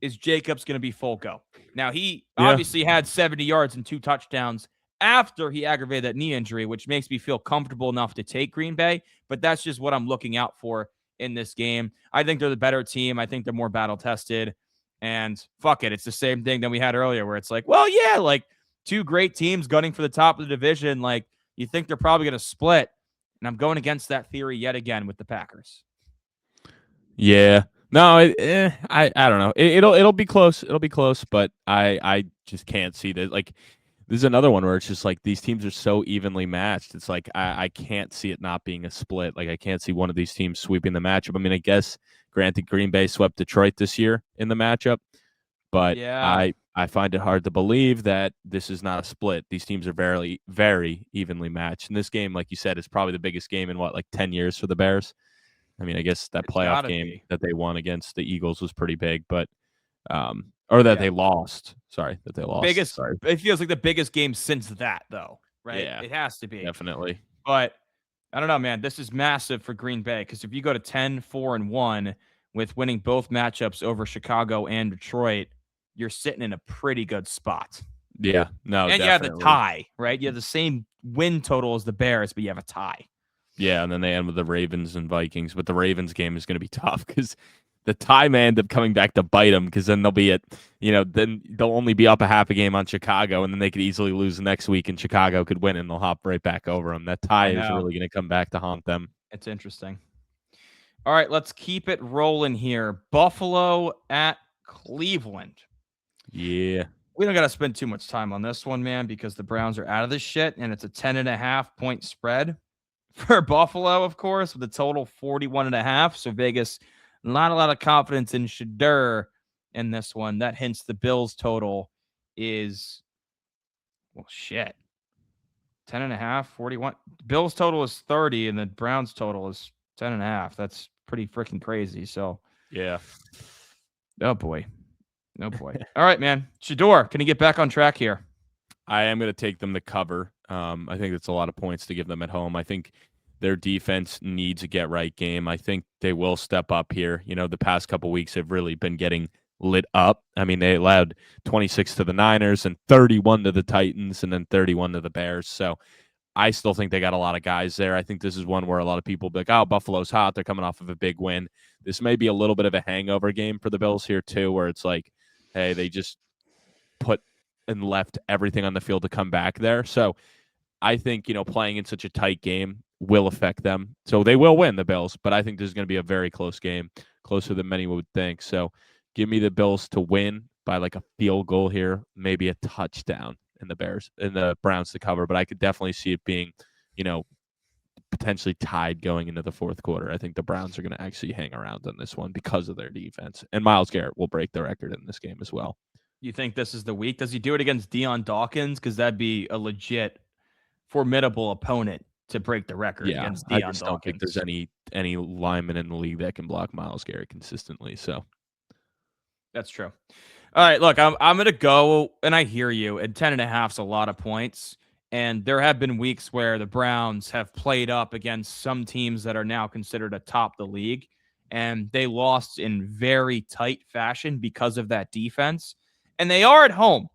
S1: Is Jacobs going to be full go? Now, he obviously had 70 yards and 2 touchdowns after he aggravated that knee injury, which makes me feel comfortable enough to take Green Bay, but that's just what I'm looking out for in this game. I think they're the better team. I think they're more battle-tested, and fuck it. It's the same thing that we had earlier where it's like, well, yeah, like 2 great teams gunning for the top of the division. Like, you think they're probably going to split, and I'm going against that theory yet again with the Packers.
S2: Yeah. No, I don't know. It'll be close. It'll be close, but I just can't see that. Like, this is another one where it's just like these teams are so evenly matched. It's like I can't see it not being a split. Like, I can't see one of these teams sweeping the matchup. I mean, I guess granted Green Bay swept Detroit this year in the matchup, but I find it hard to believe that this is not a split. These teams are very, very evenly matched. And this game, like you said, is probably the biggest game in 10 years for the Bears. I mean, I guess that playoff game that they won against the Eagles was pretty big, but they lost. Sorry, that they lost. Sorry.
S1: It feels like the biggest game since that, though, right?
S2: Yeah,
S1: it has to be.
S2: Definitely.
S1: But I don't know, man. This is massive for Green Bay because if you go to 10-4-1 with winning both matchups over Chicago and Detroit, you're sitting in a pretty good spot.
S2: Yeah, no,
S1: and
S2: definitely.
S1: You have the tie, right? You have the same win total as the Bears, but you have a tie.
S2: Yeah, and then they end with the Ravens and Vikings. But the Ravens game is going to be tough because the tie may end up coming back to bite them because then they'll be then they'll only be up a half a game on Chicago, and then they could easily lose the next week, and Chicago could win, and they'll hop right back over them. That tie is really going to come back to haunt them.
S1: It's interesting. All right, let's keep it rolling here. Buffalo at Cleveland.
S2: Yeah.
S1: We don't got to spend too much time on this one, man, because the Browns are out of this shit, and it's a 10.5-point spread for Buffalo, of course, with a total 41.5. So Vegas, not a lot of confidence in Shough in this one. That hints the Bills total is, 10.5, 41. Bills total is 30, and the Browns total is 10.5. That's pretty freaking crazy. So,
S2: yeah.
S1: Oh, boy. All right, man. Shador, can you get back on track here?
S2: I am going to take them to cover. I think it's a lot of points to give them at home. I think their defense needs a get-right game. I think they will step up here. The past couple weeks have really been getting lit up. I mean, they allowed 26 to the Niners and 31 to the Titans and then 31 to the Bears. So I still think they got a lot of guys there. I think this is one where a lot of people be like, oh, Buffalo's hot. They're coming off of a big win. This may be a little bit of a hangover game for the Bills here too, where it's like, hey, they just put and left everything on the field to come back there. So I think, playing in such a tight game will affect them. So they will win, the Bills, but I think this is going to be a very close game, closer than many would think. So give me the Bills to win by a field goal here, maybe a touchdown, and the Browns to cover. But I could definitely see it being, potentially tied going into the fourth quarter. I think the Browns are going to actually hang around on this one because of their defense. And Myles Garrett will break the record in this game as well.
S1: You think this is the week? Does he do it against Deion Dawkins? Because that'd be a legit formidable opponent to break the record against Deion Dawkins.
S2: I just don't think there's any lineman in the league that can block Myles Garrett consistently. So
S1: that's true. All right, look, I'm going to go, and I hear you, and 10.5 is a lot of points. And there have been weeks where the Browns have played up against some teams that are now considered atop the league, and they lost in very tight fashion because of that defense. And they are at home,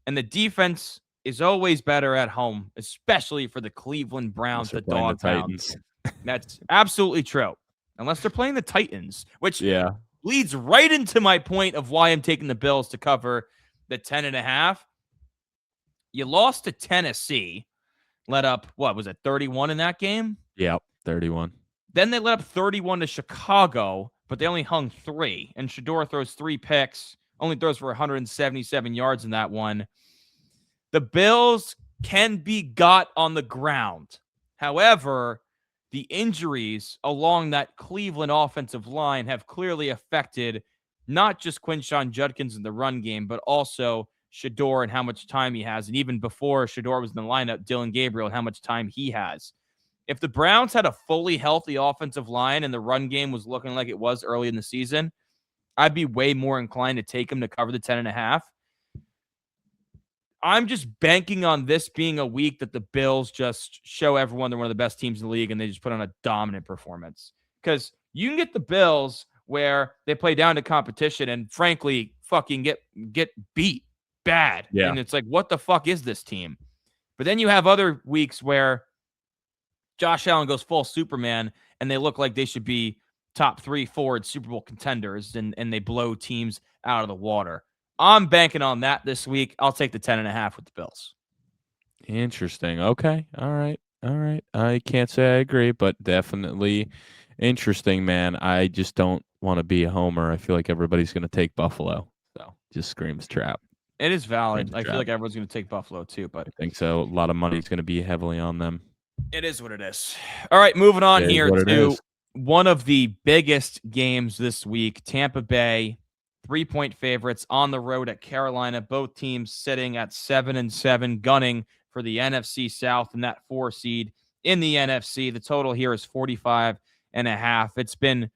S1: and the defense is always better at home, especially for the Cleveland Browns, the Dog Pounds. That's absolutely true. Unless they're playing the Titans, which leads right into my point of why I'm taking the Bills to cover the 10.5. You lost to Tennessee, let up, 31 in that game?
S2: Yep, 31.
S1: Then they let up 31 to Chicago, but they only hung 3. And Shedeur throws 3 picks, only throws for 177 yards in that one. The Bills can be got on the ground. However, the injuries along that Cleveland offensive line have clearly affected not just Quinshon Judkins in the run game, but also Shedeur and how much time he has. And even before Shedeur was in the lineup, Dylan Gabriel and how much time he has. If the Browns had a fully healthy offensive line and the run game was looking like it was early in the season, I'd be way more inclined to take him to cover the 10.5. I'm just banking on this being a week that the Bills just show everyone they're one of the best teams in the league and they just put on a dominant performance. Because you can get the Bills where they play down to competition and frankly fucking get beat bad.
S2: Yeah.
S1: And it's like, what the fuck is this team? But then you have other weeks where Josh Allen goes full Superman and they look like they should be top 3 forward Super Bowl contenders and they blow teams out of the water. I'm banking on that this week. I'll take the 10.5 with the Bills.
S2: Interesting. Okay. All right. I can't say I agree, but definitely interesting, man. I just don't want to be a homer. I feel like everybody's going to take Buffalo. So just screams trap.
S1: It is valid.
S2: Screams
S1: I feel
S2: trap.
S1: like everyone's going to take Buffalo too, but
S2: I think so. A lot of money is going to be heavily on them.
S1: it is what it is. All right, moving on here to
S2: is.
S1: one of the biggest games this week. Tampa Bay, 3-point favorites on the road at Carolina. Both teams sitting at 7-7, gunning for the NFC South and that 4 seed in the NFC. The total here is 45.5. It's been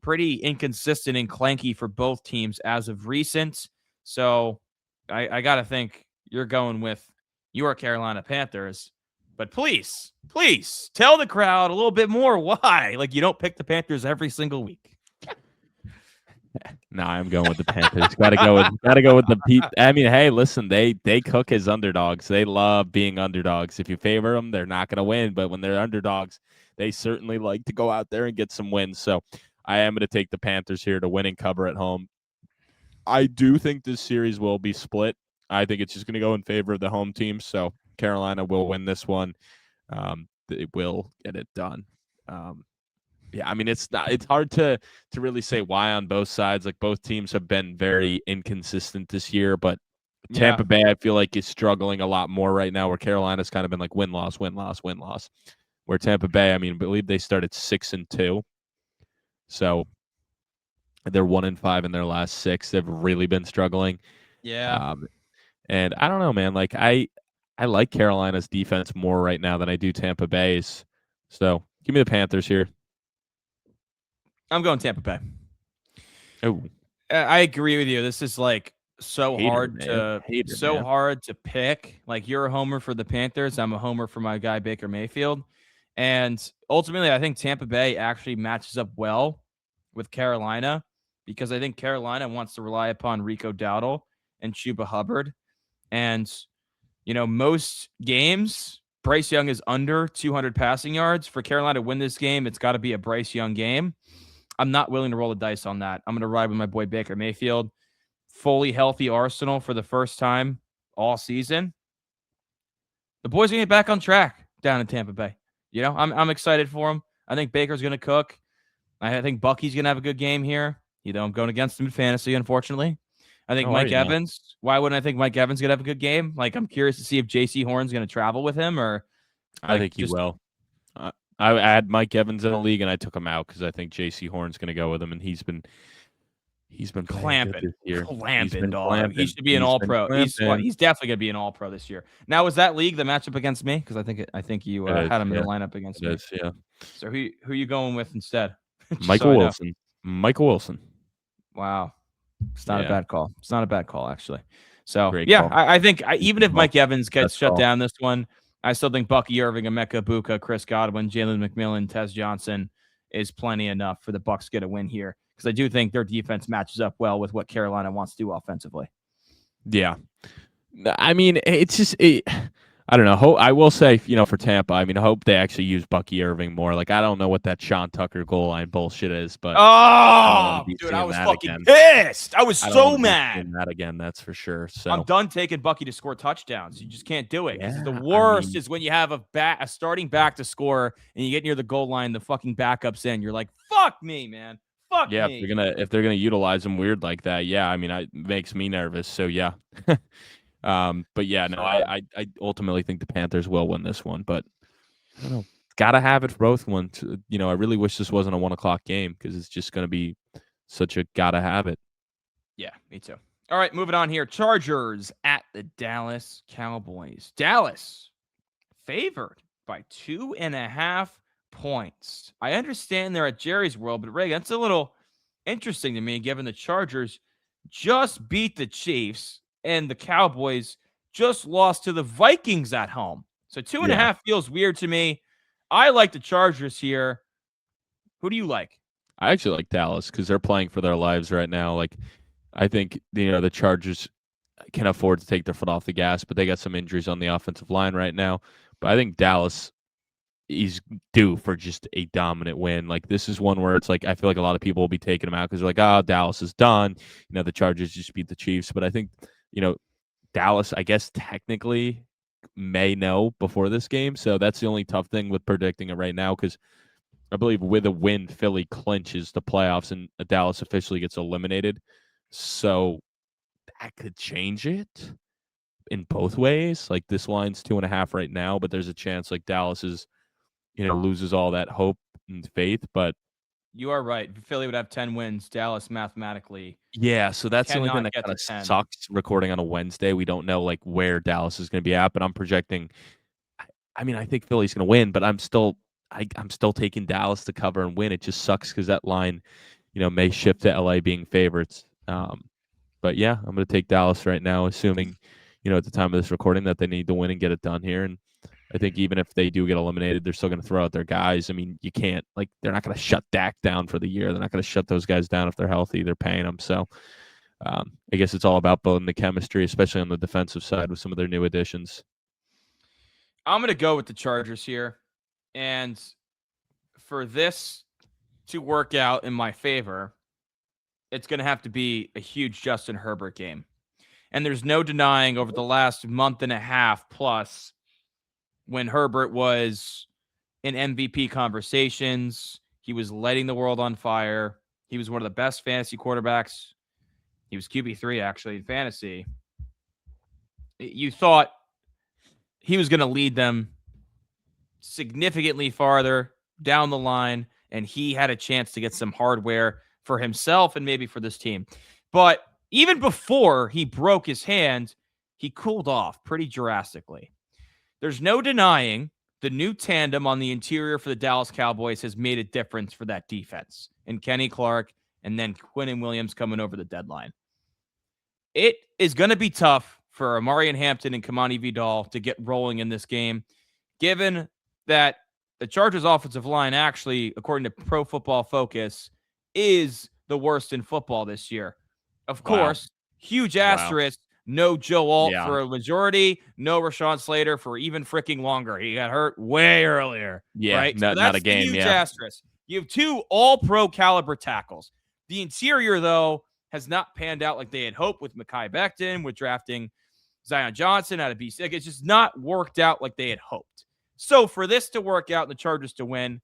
S1: pretty inconsistent and clanky for both teams as of recent. So I got to think you're going with your Carolina Panthers. But please tell the crowd a little bit more why. Like, you don't pick the Panthers every single week.
S2: No, I'm going with the Panthers. gotta go with the Pete. I mean, hey, listen, they cook as underdogs. They love being underdogs. If you favor them, they're not gonna win. But when they're underdogs, they certainly like to go out there and get some wins. So I am gonna take the Panthers here to win and cover at home. I do think this series will be split. I think it's just gonna go in favor of the home team. So Carolina will win this one. They will get it done. Yeah, I mean, it's hard to really say why on both sides. Like, both teams have been very inconsistent this year, but Tampa Bay, I feel like, is struggling a lot more right now, where Carolina's kind of been like win-loss. Where Tampa Bay, I mean, I believe they started 6-2. So they're 1-5 in their last 6. They've really been struggling.
S1: Yeah.
S2: And I don't know, man. Like, I like Carolina's defense more right now than I do Tampa Bay's. So give me the Panthers here.
S1: I'm going Tampa Bay.
S2: Oh,
S1: I agree with you. This is like so hard to pick. Like, you're a homer for the Panthers. I'm a homer for my guy Baker Mayfield. And ultimately, I think Tampa Bay actually matches up well with Carolina because I think Carolina wants to rely upon Rico Dowdle and Chuba Hubbard. And, you know, most games, Bryce Young is under 200 passing yards. For Carolina to win this game, it's got to be a Bryce Young game. I'm not willing to roll the dice on that. I'm going to ride with my boy Baker Mayfield. Fully healthy Arsenal for the first time all season. The boys are going to get back on track down in Tampa Bay. You know, I'm excited for him. I think Baker's going to cook. I think Bucky's going to have a good game here. You know, I'm going against him in fantasy, unfortunately. I think Mike Evans. Why wouldn't I think Mike Evans going to have a good game? Like, I'm curious to see if J.C. Horn's going to travel with him or.
S2: I think he will. I had Mike Evans in the league and I took him out because I think J.C. Horn's going to go with him, and he's been
S1: clamping
S2: this year.
S1: Dog. He should be an All-Pro. He's definitely going to be an All-Pro this year. Now, was that league the matchup against me? Because I think you had him in the lineup against me.
S2: Yeah.
S1: So who you going with instead?
S2: Michael Wilson. Michael Wilson.
S1: Wow, it's not a bad call. It's not a bad call, actually. So
S2: Great
S1: yeah,
S2: call.
S1: I think even if Mike Evans gets shut down this one, I still think Bucky Irving, Emeka Buka, Chris Godwin, Jalen McMillan, Tez Johnson is plenty enough for the Bucs to get a win here. Because I do think their defense matches up well with what Carolina wants to do offensively.
S2: Yeah. I mean, it's just I don't know. I will say, you know, for Tampa, I mean, I hope they actually use Bucky Irving more. Like, I don't know what that Sean Tucker goal line bullshit is, but
S1: dude, I was fucking pissed. I was so mad.
S2: That again, that's for sure. So
S1: I'm done taking Bucky to score touchdowns. You just can't do it. The worst is when you have a starting back to score and you get near the goal line, the fucking backup's in. You're like, fuck me, man. Fuck
S2: Yeah,
S1: me.
S2: if they're gonna utilize him weird like that, yeah, I mean, it makes me nervous. So yeah, but yeah, no,
S1: Sure.
S2: I ultimately think the Panthers will win this one, but I don't know. Gotta have it for both ones. I really wish this wasn't a 1 o'clock game because it's just gonna be such a gotta have it.
S1: Yeah, me too. All right, moving on here. Chargers at the Dallas Cowboys. Dallas favored by 2.5 points. I understand they're at Jerry's World, but Ray, that's a little interesting to me given the Chargers just beat the Chiefs and the Cowboys just lost to the Vikings at home. So two and a
S2: Yeah.
S1: half feels weird to me. I like the Chargers here. Who do you like?
S2: I actually like Dallas because they're playing for their lives right now. Like, I think the Chargers can afford to take their foot off the gas, but they got some injuries on the offensive line right now. But I think Dallas is due for just a dominant win. Like, this is one where it's like I feel like a lot of people will be taking them out because they're like, oh, Dallas is done. The Chargers just beat the Chiefs, but I think Dallas, I guess technically may know before this game, so that's the only tough thing with predicting it right now because I believe with a win, Philly clinches the playoffs and Dallas officially gets eliminated. So that could change it in both ways. Like this line's 2.5 right now, but there's a chance like Dallas loses all that hope and faith. But
S1: You are right. Philly would have 10 wins. Dallas mathematically
S2: yeah, so that's the only thing
S1: cannot
S2: that
S1: get
S2: kind
S1: to
S2: of
S1: 10.
S2: sucks recording on a Wednesday. We don't know like where Dallas is going to be at, but I'm projecting. I mean, I think Philly's going to win, but I'm still taking Dallas to cover and win. It just sucks because that line, may shift to LA being favorites. But yeah, I'm going to take Dallas right now, assuming, at the time of this recording that they need to win and get it done here. And I think even if they do get eliminated, they're still going to throw out their guys. I mean, you can't they're not going to shut Dak down for the year. They're not going to shut those guys down if they're healthy. They're paying them. So I guess it's all about building the chemistry, especially on the defensive side with some of their new additions.
S1: I'm going to go with the Chargers here. And for this to work out in my favor, it's going to have to be a huge Justin Herbert game. And there's no denying over the last month and a half plus when Herbert was in MVP conversations, he was lighting the world on fire. He was one of the best fantasy quarterbacks. He was QB3 actually in fantasy. You thought he was going to lead them significantly farther down the line, and he had a chance to get some hardware for himself and maybe for this team. But even before he broke his hand, he cooled off pretty drastically. There's no denying the new tandem on the interior for the Dallas Cowboys has made a difference for that defense. And Kenny Clark and then Quinn Williams coming over the deadline. It is going to be tough for Amari Hampton and Kamani Vidal to get rolling in this game, given that the Chargers offensive line actually, according to Pro Football Focus, is the worst in football this year. Of course, huge asterisk. No Joe Alt for a majority. No Rashawn Slater for even freaking longer. He got hurt way earlier.
S2: Yeah,
S1: right?
S2: not,
S1: So that's
S2: not a game.
S1: the huge
S2: Yeah,
S1: asterisk. You have two all-pro caliber tackles. The interior, though, has not panned out like they had hoped with Mekhi Becton, with drafting Zion Johnson out of BC. It's just not worked out like they had hoped. So for this to work out and the Chargers to win,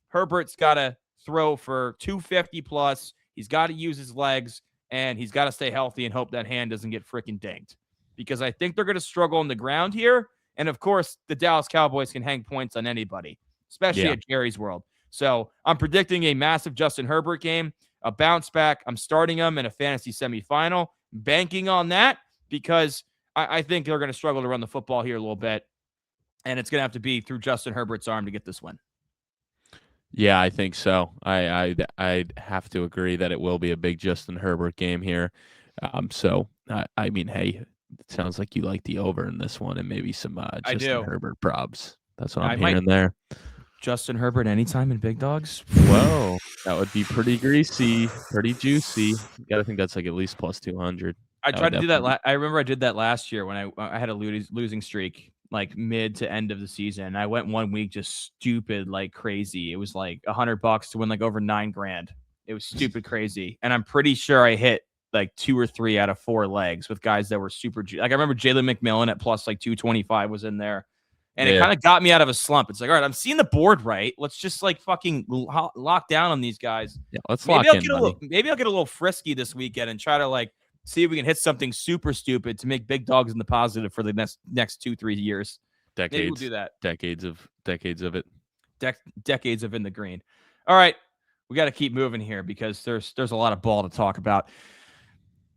S1: Herbert's got to throw for 250 plus. He's got to use his legs, and he's got to stay healthy and hope that hand doesn't get freaking dinged. Because I think they're going to struggle on the ground here. And, of course, the Dallas Cowboys can hang points on anybody, especially at Jerry's World. So I'm predicting a massive Justin Herbert game, a bounce back. I'm starting him in a fantasy semifinal, banking on that because I think they're going to struggle to run the football here a little bit. And it's going to have to be through Justin Herbert's arm to get this win.
S2: Yeah, I think so. I'd have to agree that it will be a big Justin Herbert game here. So I mean, hey, it sounds like you like the over in this one and maybe some Justin Herbert probs. That's what I'm hearing there.
S1: Justin Herbert anytime in big dogs.
S2: Whoa, that would be pretty greasy, pretty juicy. You gotta think that's like at least plus 200.
S1: I tried to do that. I remember I did that last year when I had a losing streak, like mid to end of the season. I went 1 week just stupid, like crazy. It was like $100 to win like over $9,000. It was stupid crazy, and I'm pretty sure I hit like 2 or 3 out of 4 legs with guys that were super. Like I remember Jalen McMillan at plus like 225 was in there. And it kind of got me out of a slump. It's like, all right, I'm seeing the board right. Let's just like fucking lock down on these guys.
S2: Yeah, let's lock in money.
S1: Maybe I'll get a little frisky this weekend and try to like see if we can hit something super stupid to make big dogs in the positive for the next 2-3 years.
S2: Decades.
S1: Maybe we'll do that.
S2: Decades of it.
S1: Decades of in the green. All right, we got to keep moving here because there's a lot of ball to talk about.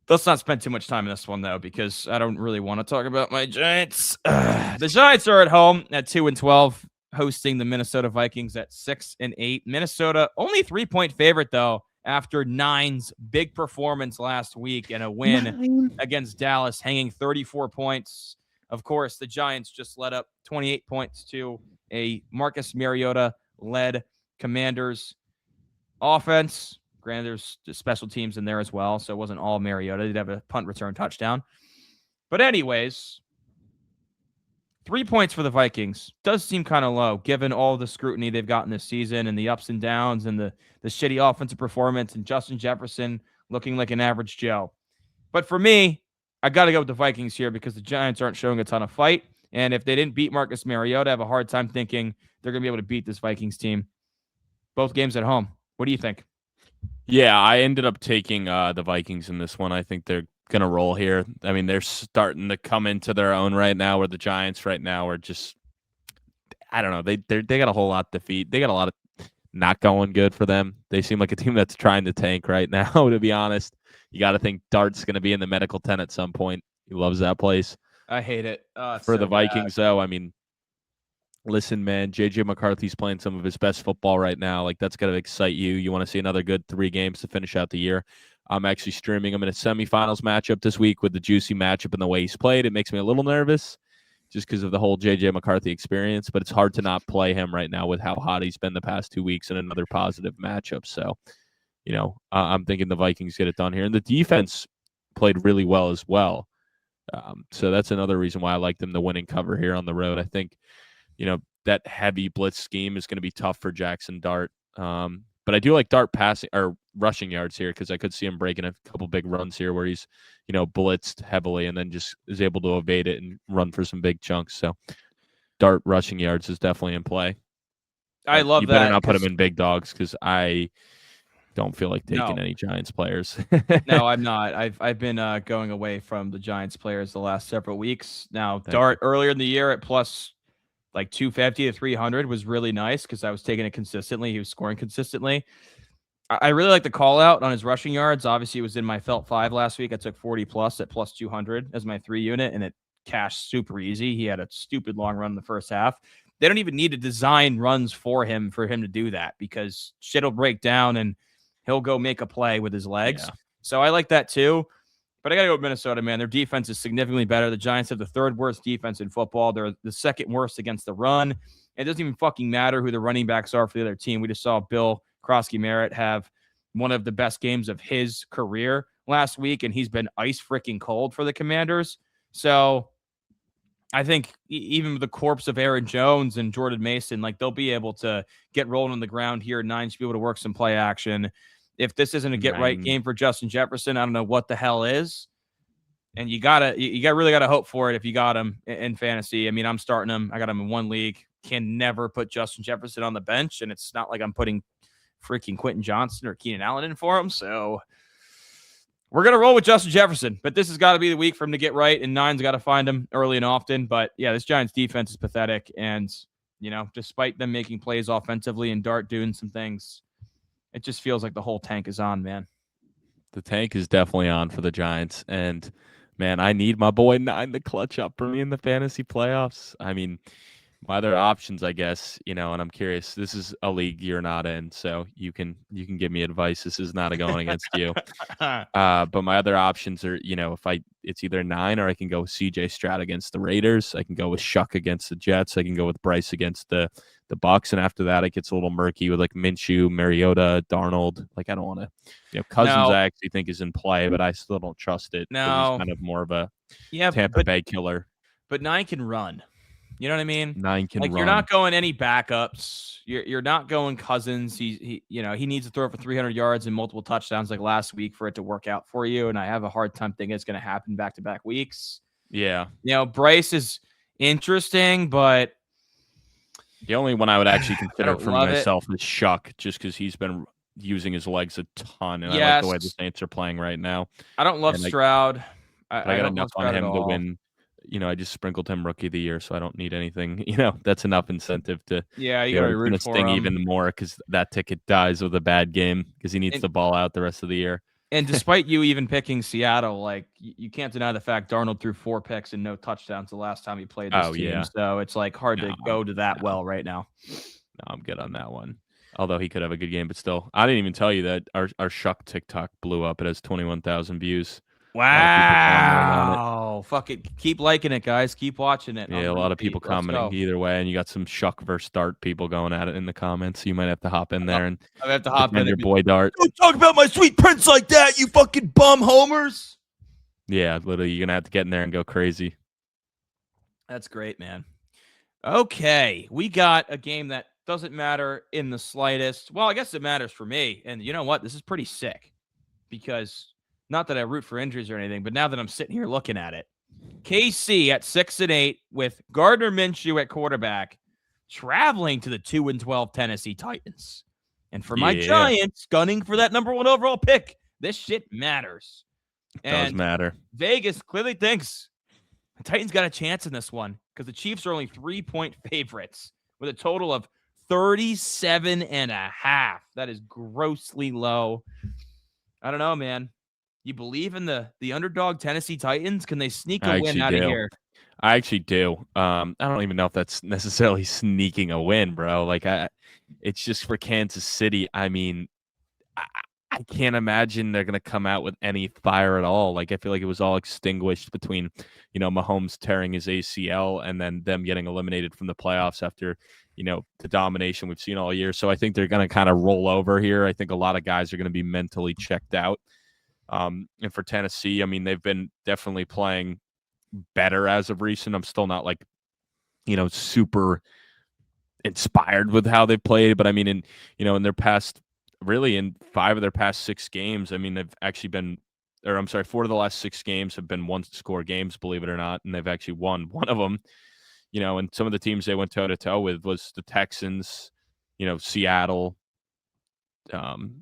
S1: Let's not spend too much time in this one, though, because I don't really want to talk about my Giants. The Giants are at home at 2-12, hosting the Minnesota Vikings at 6-8. Minnesota only 3-point favorite, though, after Nine's big performance last week and a win against Dallas, hanging 34 points. Of course, the Giants just let up 28 points to a Marcus Mariota-led Commanders offense. Granted, there's special teams in there as well, so it wasn't all Mariota. They'd have a punt return touchdown. But anyways, 3 points for the Vikings does seem kind of low, given all the scrutiny they've gotten this season and the ups and downs and the shitty offensive performance and Justin Jefferson looking like an average Joe. But for me, I got to go with the Vikings here because the Giants aren't showing a ton of fight. And if they didn't beat Marcus Mariota, I have a hard time thinking they're going to be able to beat this Vikings team. Both games at home. What do you think?
S2: Yeah, I ended up taking the Vikings in this one. I think they're going to roll here. I mean, they're starting to come into their own right now, where the Giants right now are just, I don't know, they got a whole lot to defeat. They got a lot of not going good for them. They seem like a team that's trying to tank right now, to be honest. You got to think Dart's going to be in the medical tent at some point. He loves that place.
S1: I hate it.
S2: For the Vikings, though, I mean, listen, man, J.J. McCarthy's playing some of his best football right now. Like, that's going to excite you. You want to see another good 3 games to finish out the year. I'm actually streaming him in a semifinals matchup this week with the juicy matchup and the way he's played. It makes me a little nervous just because of the whole J.J. McCarthy experience, but it's hard to not play him right now with how hot he's been the past 2 weeks in another positive matchup. So, you know, I'm thinking the Vikings get it done here. And the defense played really well as well. So that's another reason why I like them to win and cover here on the road. I think, you know, that heavy blitz scheme is going to be tough for Jackson Dart. But I do like Dart passing or rushing yards here because I could see him breaking a couple big runs here where he's, you know, blitzed heavily and then just is able to evade it and run for some big chunks. So Dart rushing yards is definitely in play.
S1: I love that.
S2: You better not put him in big dogs because I don't feel like taking any Giants players.
S1: No, I'm not. I've been going away from the Giants players the last several weeks. Now, Dart earlier in the year at plus like 250 to 300 was really nice because I was taking it consistently. He was scoring consistently. I really like the call out on his rushing yards. Obviously, it was in my Felt 5 last week. I took 40 plus at plus 200 as my 3 unit, and it cashed super easy. He had a stupid long run in the first half. They don't even need to design runs for him to do that because shit will break down and he'll go make a play with his legs. Yeah. So I like that too. But I got to go with Minnesota, man. Their defense is significantly better. The Giants have the 3rd worst defense in football. They're the 2nd worst against the run. It doesn't even fucking matter who the running backs are for the other team. We just saw Bill Krosky-Merritt have one of the best games of his career last week, and he's been ice freaking cold for the Commanders. So I think even with the corpse of Aaron Jones and Jordan Mason, like they'll be able to get rolling on the ground here. Nine should be able to work some play action. If this isn't a get-right game for Justin Jefferson, I don't know what the hell is. And you really gotta hope for it if you got him in fantasy. I mean, I'm starting him. I got him in 1 league. Can never put Justin Jefferson on the bench, and it's not like I'm putting freaking Quentin Johnson or Keenan Allen in for him. So we're gonna roll with Justin Jefferson. But this has got to be the week for him to get right, and Nine's got to find him early and often. But yeah, this Giants defense is pathetic, and you know, despite them making plays offensively and Dart doing some things, it just feels like the whole tank is on, man.
S2: The tank is definitely on for the Giants. And, man, I need my boy Nine to clutch up for me in the fantasy playoffs. I mean, my other options, I guess, you know, and I'm curious. This is a league you're not in, so you can give me advice. This is not a going against you. But my other options are, you know, it's either Nine or I can go with CJ Stroud against the Raiders. I can go with Shough against the Jets. I can go with Bryce against the Bucks, and after that, it gets a little murky with like Minshew, Mariota, Darnold. Like I don't want to, you know, Cousins. I actually think is in play, but I still don't trust it.
S1: No,
S2: he's kind of more of a Tampa Bay killer.
S1: But Nine can run. You know what I mean?
S2: Nine can run.
S1: You're not going any backups. You're not going Cousins. He needs to throw for 300 yards and multiple touchdowns like last week for it to work out for you. And I have a hard time thinking it's going to happen back-to-back weeks.
S2: Yeah.
S1: You know, Bryce is interesting, but
S2: The only one I would actually
S1: I
S2: consider
S1: don't
S2: for
S1: love it.
S2: myself is Shough, just because he's been using his legs a ton, and I like the way the
S1: Yes.
S2: Saints are playing right now.
S1: I don't love
S2: And
S1: Stroud.
S2: but I
S1: I
S2: got
S1: don't
S2: enough
S1: love
S2: on
S1: Stroud at
S2: him to
S1: all.
S2: win. I just sprinkled him rookie of the year, so I don't need anything. That's enough incentive to
S1: Yeah, you
S2: do
S1: gotta
S2: it.
S1: be
S2: It's
S1: root
S2: gonna
S1: for
S2: sting
S1: him.
S2: even more because that ticket dies with a bad game because he needs
S1: And
S2: the ball out the rest of the year.
S1: and despite you even picking Seattle, like you can't deny the fact Darnold threw 4 picks and no touchdowns the last time he played this
S2: Oh
S1: team.
S2: yeah,
S1: So it's like hard
S2: no,
S1: to go to that
S2: no,
S1: well right now.
S2: no, I'm good on that one. Although he could have a good game, but still, I didn't even tell you that our Shough TikTok blew up. It has 21,000 views. A lot of people commenting on it.
S1: Wow. Fuck it. Keep liking it, guys. Keep watching it
S2: Yeah,
S1: on
S2: a lot of people
S1: repeat. Let's
S2: commenting
S1: go.
S2: either way, and you got some Shough versus Dart people going at it in the comments. You might have to hop in there and
S1: I have to hop in
S2: defend
S1: and
S2: your
S1: be
S2: boy Dart.
S1: don't talk about my sweet prince like that, you fucking bum homers.
S2: Yeah, literally, you're gonna have to get in there and go crazy.
S1: That's great, man. Okay, we got a game that doesn't matter in the slightest. Well, I guess it matters for me. And you know what? This is pretty sick because not that I root for injuries or anything, but now that I'm sitting here looking at it, KC at 6-8 with Gardner Minshew at quarterback, traveling to the 2-12 Tennessee Titans. And for my
S2: Yeah,
S1: Giants, gunning for that number 1 overall pick, this shit matters.
S2: it does
S1: And
S2: matter.
S1: Vegas clearly thinks the Titans got a chance in this one because the Chiefs are only 3-point favorites with a total of 37.5. That is grossly low. I don't know, man. You believe in the underdog Tennessee Titans? Can they sneak a
S2: I
S1: win
S2: actually
S1: out of
S2: do.
S1: here?
S2: I actually do. I don't even know if that's necessarily sneaking a win, bro. It's just for Kansas City. I mean, I, I can't imagine they're gonna come out with any fire at all. Like I feel like it was all extinguished between, Mahomes tearing his ACL and then them getting eliminated from the playoffs after, the domination we've seen all year. So I think they're gonna kind of roll over here. I think a lot of guys are gonna be mentally checked out. And for Tennessee, I mean, they've been definitely playing better as of recent. I'm still not like, super inspired with how they played, but I mean, in their past, really in 5 of their past 6 games, I mean, they've actually been, or I'm sorry, 4 of the last 6 games have been 1-score games, believe it or not, and they've actually won one of them. And some of the teams they went toe to toe with was the Texans, Seattle, and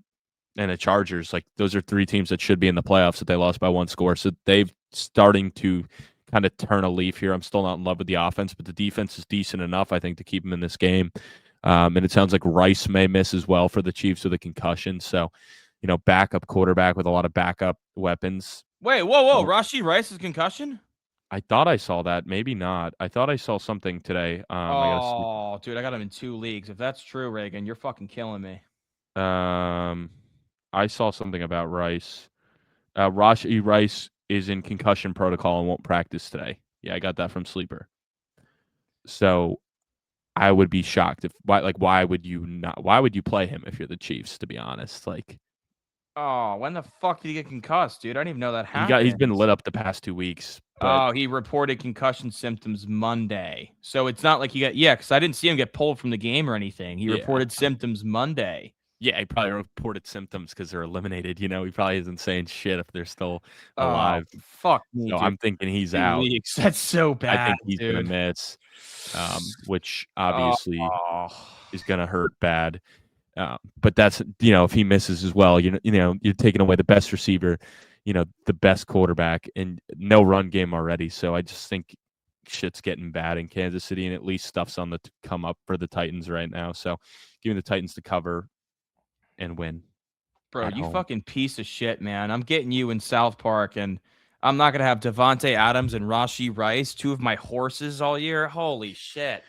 S2: the Chargers. Like those are 3 teams that should be in the playoffs that they lost by 1 score. So they've starting to kind of turn a leaf here. I'm still not in love with the offense, but the defense is decent enough, I think, to keep them in this game. And it sounds like Rice may miss as well for the Chiefs with a concussion. So, backup quarterback with a lot of backup weapons.
S1: Wait, whoa. Rashee Rice's concussion?
S2: I thought I saw that. Maybe not. I thought I saw something today. I gotta see.
S1: Oh, dude, I got him in 2 leagues. If that's true, Reagan, you're fucking killing me.
S2: I saw something about Rice. Rashee Rice is in concussion protocol and won't practice today. Yeah, I got that from Sleeper. So I would be shocked if why would you play him if you're the Chiefs, to be honest? Like
S1: Oh, when the fuck did he get concussed, dude? I didn't even know that
S2: he's been
S1: happened.
S2: lit up the past 2 weeks, but
S1: Oh, he reported concussion symptoms Monday. So it's not like he got, because I didn't see him get pulled from the game or anything. He
S2: yeah.
S1: reported symptoms Monday.
S2: Yeah, he probably reported symptoms because they're eliminated. He probably isn't saying shit if they're still
S1: Oh,
S2: alive.
S1: fuck me,
S2: So
S1: dude.
S2: I'm thinking he's
S1: 2
S2: out.
S1: weeks. That's so
S2: I
S1: bad,
S2: think he's gonna
S1: dude.
S2: miss, which obviously
S1: Oh,
S2: is gonna hurt bad. But that's if he misses as well, you're taking away the best receiver, the best quarterback, and no run game already. So I just think shit's getting bad in Kansas City, and at least stuff's on the come up for the Titans right now. So giving the Titans to cover and win
S1: bro,
S2: at
S1: you
S2: home.
S1: fucking piece of shit, man. I'm getting you in South Park, and I'm not gonna have Devonte Adams and Rashee Rice, 2 of my horses all year. Holy shit.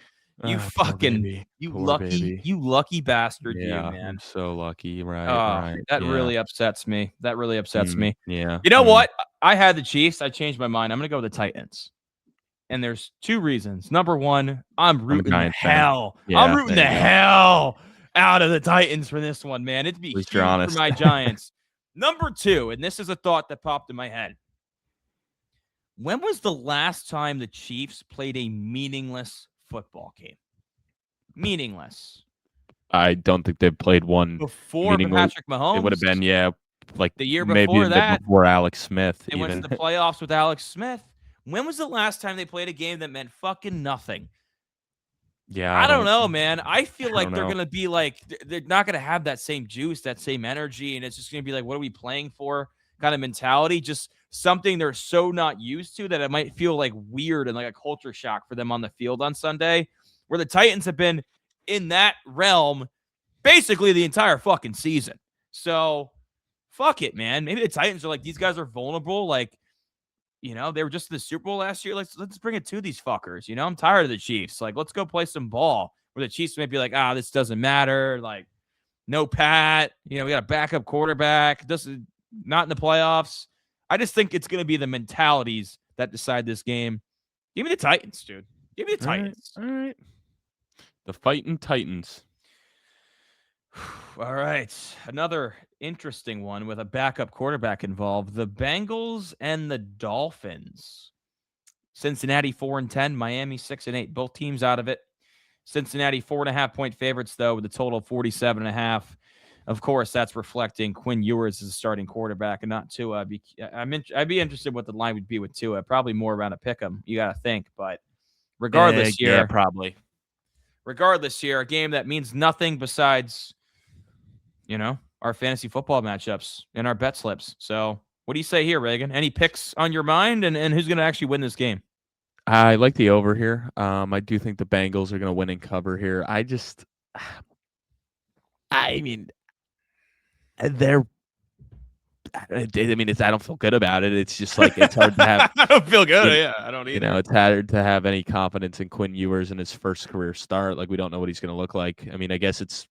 S1: You
S2: Poor
S1: fucking
S2: baby.
S1: you
S2: Poor
S1: lucky,
S2: baby.
S1: you lucky bastard, you,
S2: Yeah, I'm
S1: man.
S2: so lucky. Right,
S1: Oh,
S2: right.
S1: that
S2: Yeah.
S1: really upsets me. That really upsets me.
S2: Yeah.
S1: You know what? I had the Chiefs. I changed my mind. I'm gonna go with the Titans. And there's 2 reasons. Number 1, I'm
S2: I'm a
S1: rooting the
S2: Giants fan.
S1: hell. I'm
S2: Yeah,
S1: rooting
S2: there
S1: the
S2: you go.
S1: hell out of the Titans for this one, man. It'd be
S2: At least you're
S1: huge for
S2: honest.
S1: my Giants. Number 2, and this is a thought that popped in my head. When was the last time the Chiefs played a meaningless football game? Meaningless.
S2: I don't think they've played one
S1: Before
S2: meaningless.
S1: Patrick
S2: It would have
S1: Mahomes,
S2: been, like
S1: the year
S2: maybe
S1: before
S2: a bit
S1: that,
S2: before Alex Smith
S1: they went to
S2: even.
S1: the playoffs with Alex Smith. When was the last time they played a game that meant fucking nothing?
S2: Yeah,
S1: I don't know, man. I feel
S2: I don't
S1: like they're
S2: know.
S1: going to be like, they're not going to have that same juice, that same energy. And it's just going to be like, what are we playing for kind of mentality? Just something they're so not used to that it might feel like weird and like a culture shock for them on the field on Sunday, where the Titans have been in that realm basically the entire fucking season. So fuck it, man. Maybe the Titans are like, these guys are vulnerable. Like, they were just in the Super Bowl last year. Let's bring it to these fuckers. I'm tired of the Chiefs. Like, let's go play some ball. Where the Chiefs may be like, this doesn't matter. Like, no Pat. We got a backup quarterback. This is not in the playoffs. I just think it's going to be the mentalities that decide this game. Give me the Titans, dude. Give me the Titans.
S2: All right. The fighting Titans.
S1: All right. Another interesting one with a backup quarterback involved. The Bengals and the Dolphins. Cincinnati 4-10, Miami 6-8. Both teams out of it. Cincinnati 4.5-point favorites, though, with a total of 47.5. Of course, that's reflecting Quinn Ewers as a starting quarterback and not Tua. I'd be interested what the line would be with Tua. Probably more around a pick 'em. You got to think. But regardless here.
S2: Yeah, probably.
S1: Regardless here, a game that means nothing besides our fantasy football matchups and our bet slips. So what do you say here, Reagan? Any picks on your mind and who's going to actually win this game?
S2: I like the over here. I do think the Bengals are going to win and cover here. I mean, they're. I don't feel good about it. It's just like it's hard to have.
S1: I don't feel good. Yeah, I don't either.
S2: It's hard to have any confidence in Quinn Ewers in his first career start. Like we don't know what he's going to look like. I mean, I guess it's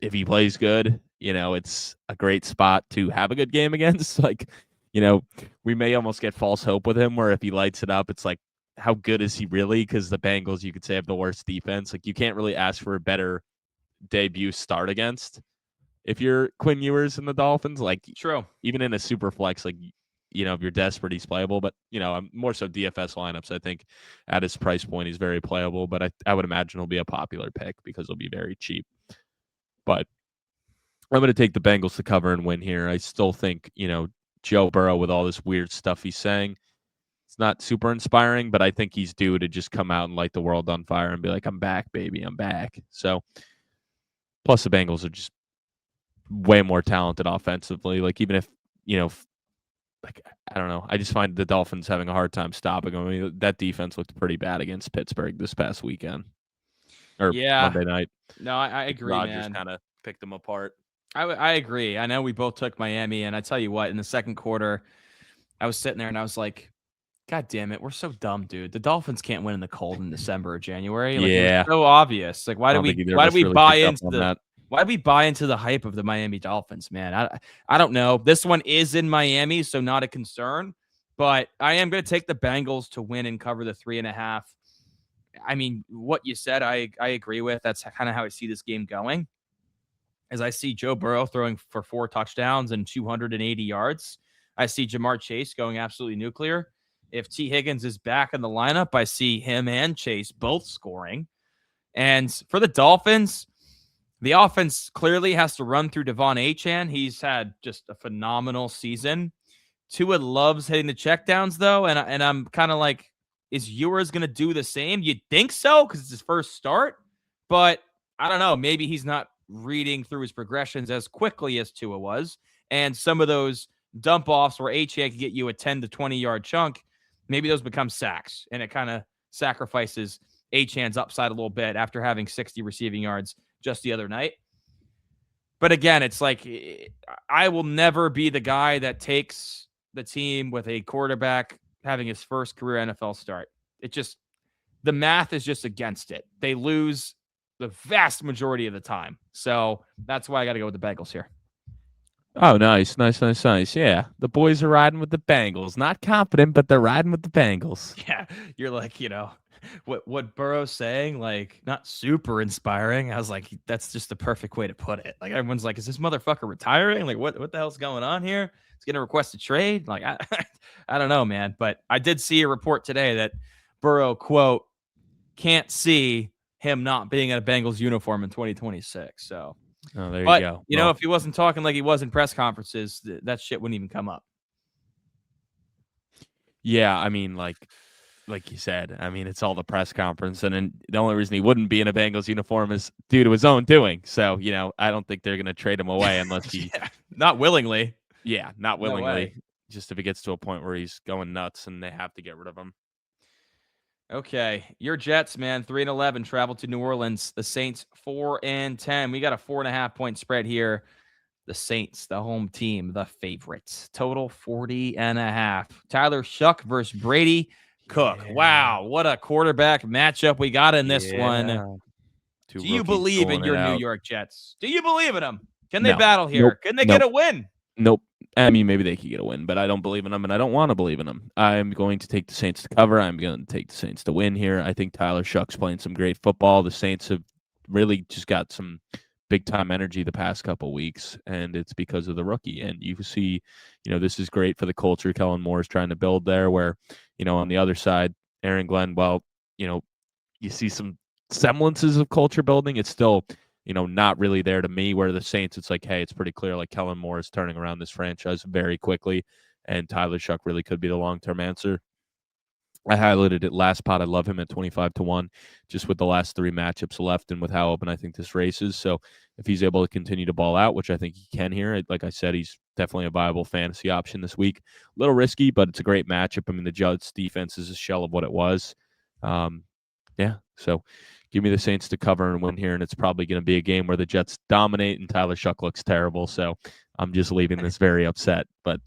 S2: if he plays good, it's a great spot to have a good game against. Like, we may almost get false hope with him where if he lights it up, it's like, how good is he really? Because the Bengals, you could say, have the worst defense. Like, you can't really ask for a better debut start against if you're Quinn Ewers and the Dolphins. Like,
S1: true.
S2: Even in a super flex, like, if you're desperate, he's playable. But, more so DFS lineups, I think at his price point, he's very playable. But I would imagine he'll be a popular pick because he'll be very cheap. But I'm going to take the Bengals to cover and win here. I still think, Joe Burrow, with all this weird stuff he's saying, it's not super inspiring, but I think he's due to just come out and light the world on fire and be like, I'm back, baby, I'm back. So, plus the Bengals are just way more talented offensively. Like, even if, I don't know. I just find the Dolphins having a hard time stopping them. I mean, that defense looked pretty bad against Pittsburgh this past weekend. Or Monday night.
S1: No, I agree,
S2: Rodgers kind of picked them apart.
S1: I agree. I know we both took Miami, and I tell you what, in the second quarter, I was sitting there and I was like, God damn it, we're so dumb, dude. The Dolphins can't win in the cold in December or January. Like, it's so obvious. Like, why do we buy into the hype of the Miami Dolphins, man? I don't know. This one is in Miami, so not a concern. But I am going to take the Bengals to win and cover the 3.5. I mean, what you said, I agree with. That's kind of how I see this game going. As I see Joe Burrow throwing for 4 touchdowns and 280 yards. I see Jamar Chase going absolutely nuclear. If T. Higgins is back in the lineup, I see him and Chase both scoring. And for the Dolphins, the offense clearly has to run through Devon Achane. He's had just a phenomenal season. Tua loves hitting the checkdowns, though, and I'm kind of like, is Ewers going to do the same? You'd think so because it's his first start, but I don't know. Maybe he's not reading through his progressions as quickly as Tua was, and some of those dump offs where Achane can get you a 10 to 20 yard chunk, maybe those become sacks, and it kind of sacrifices Achane's upside a little bit after having 60 receiving yards just the other night. But again, it's like I will never be the guy that takes the team with a quarterback having his first career NFL start. The math is just against it. They lose the vast majority of the time. So that's why I got to go with the Bengals here.
S2: Oh, nice. Yeah, the boys are riding with the Bengals. Not confident, but they're riding with the Bengals.
S1: Yeah, you're like, what Burrow's saying, like, not super inspiring. I was like, that's just the perfect way to put it. Like, everyone's like, is this motherfucker retiring? Like, what the hell's going on here? He's going to request a trade? Like, I don't know, man. But I did see a report today that Burrow, quote, can't see him not being in a Bengals uniform in 2026. So,
S2: there you go.
S1: If he wasn't talking like he was in press conferences, that shit wouldn't even come up.
S2: Yeah, I mean, like, like you said, I mean, it's all the press conference, and then the only reason he wouldn't be in a Bengals uniform is due to his own doing. So, I don't think they're going to trade him away unless he,
S1: Yeah, not willingly.
S2: not
S1: No way.
S2: willingly, just if it gets to a point where he's going nuts and they have to get rid of him.
S1: Okay, your Jets, man, 3-11, travel to New Orleans. The Saints 4-10. We got a 4.5-point spread here. The Saints, the home team, the favorites. Total 40.5. Tyler Shough versus Brady Cook.
S2: Yeah.
S1: Wow, what a quarterback matchup we got in this one.
S2: Two
S1: Do you
S2: rookies
S1: believe in
S2: dueling
S1: your
S2: it
S1: New
S2: out.
S1: York Jets? Do you believe in them? Can they
S2: No.
S1: battle here?
S2: Nope.
S1: Can they
S2: Nope.
S1: get a win?
S2: Nope. I mean, maybe they could get a win, but I don't believe in them, and I don't want to believe in them. I'm going to take the Saints to cover. I'm going to take the Saints to win here. I think Tyler Shuck's playing some great football. The Saints have really just got some big-time energy the past couple weeks, and it's because of the rookie. And you see, this is great for the culture Kellen Moore is trying to build there, where, on the other side, Aaron Glenn, you see some semblances of culture building. It's still not really there to me, where the Saints, it's like, hey, it's pretty clear like Kellen Moore is turning around this franchise very quickly, and Tyler Shough really could be the long-term answer. I highlighted it last pot. I love him at 25-1, just with the last 3 matchups left and with how open I think this race is. So if he's able to continue to ball out, which I think he can here, like I said, he's definitely a viable fantasy option this week. A little risky, but it's a great matchup. I mean, the Jets defense is a shell of what it was. So give me the Saints to cover and win here, and it's probably going to be a game where the Jets dominate and Tyler Shough looks terrible. So I'm just leaving this very upset. But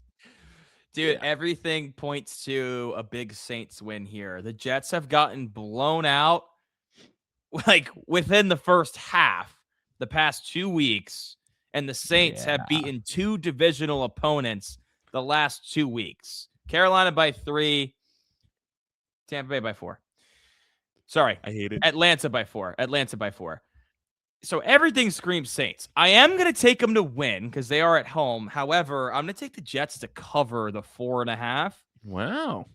S1: dude, everything points to a big Saints win here. The Jets have gotten blown out like within the first half the past 2 weeks, and the Saints have beaten 2 divisional opponents the last 2 weeks. Carolina by 3, Tampa Bay by 4. Sorry.
S2: I hate it.
S1: Atlanta by 4. So everything screams Saints. I am going to take them to win because they are at home. However, I'm going to take the Jets to cover the 4.5.
S2: Wow.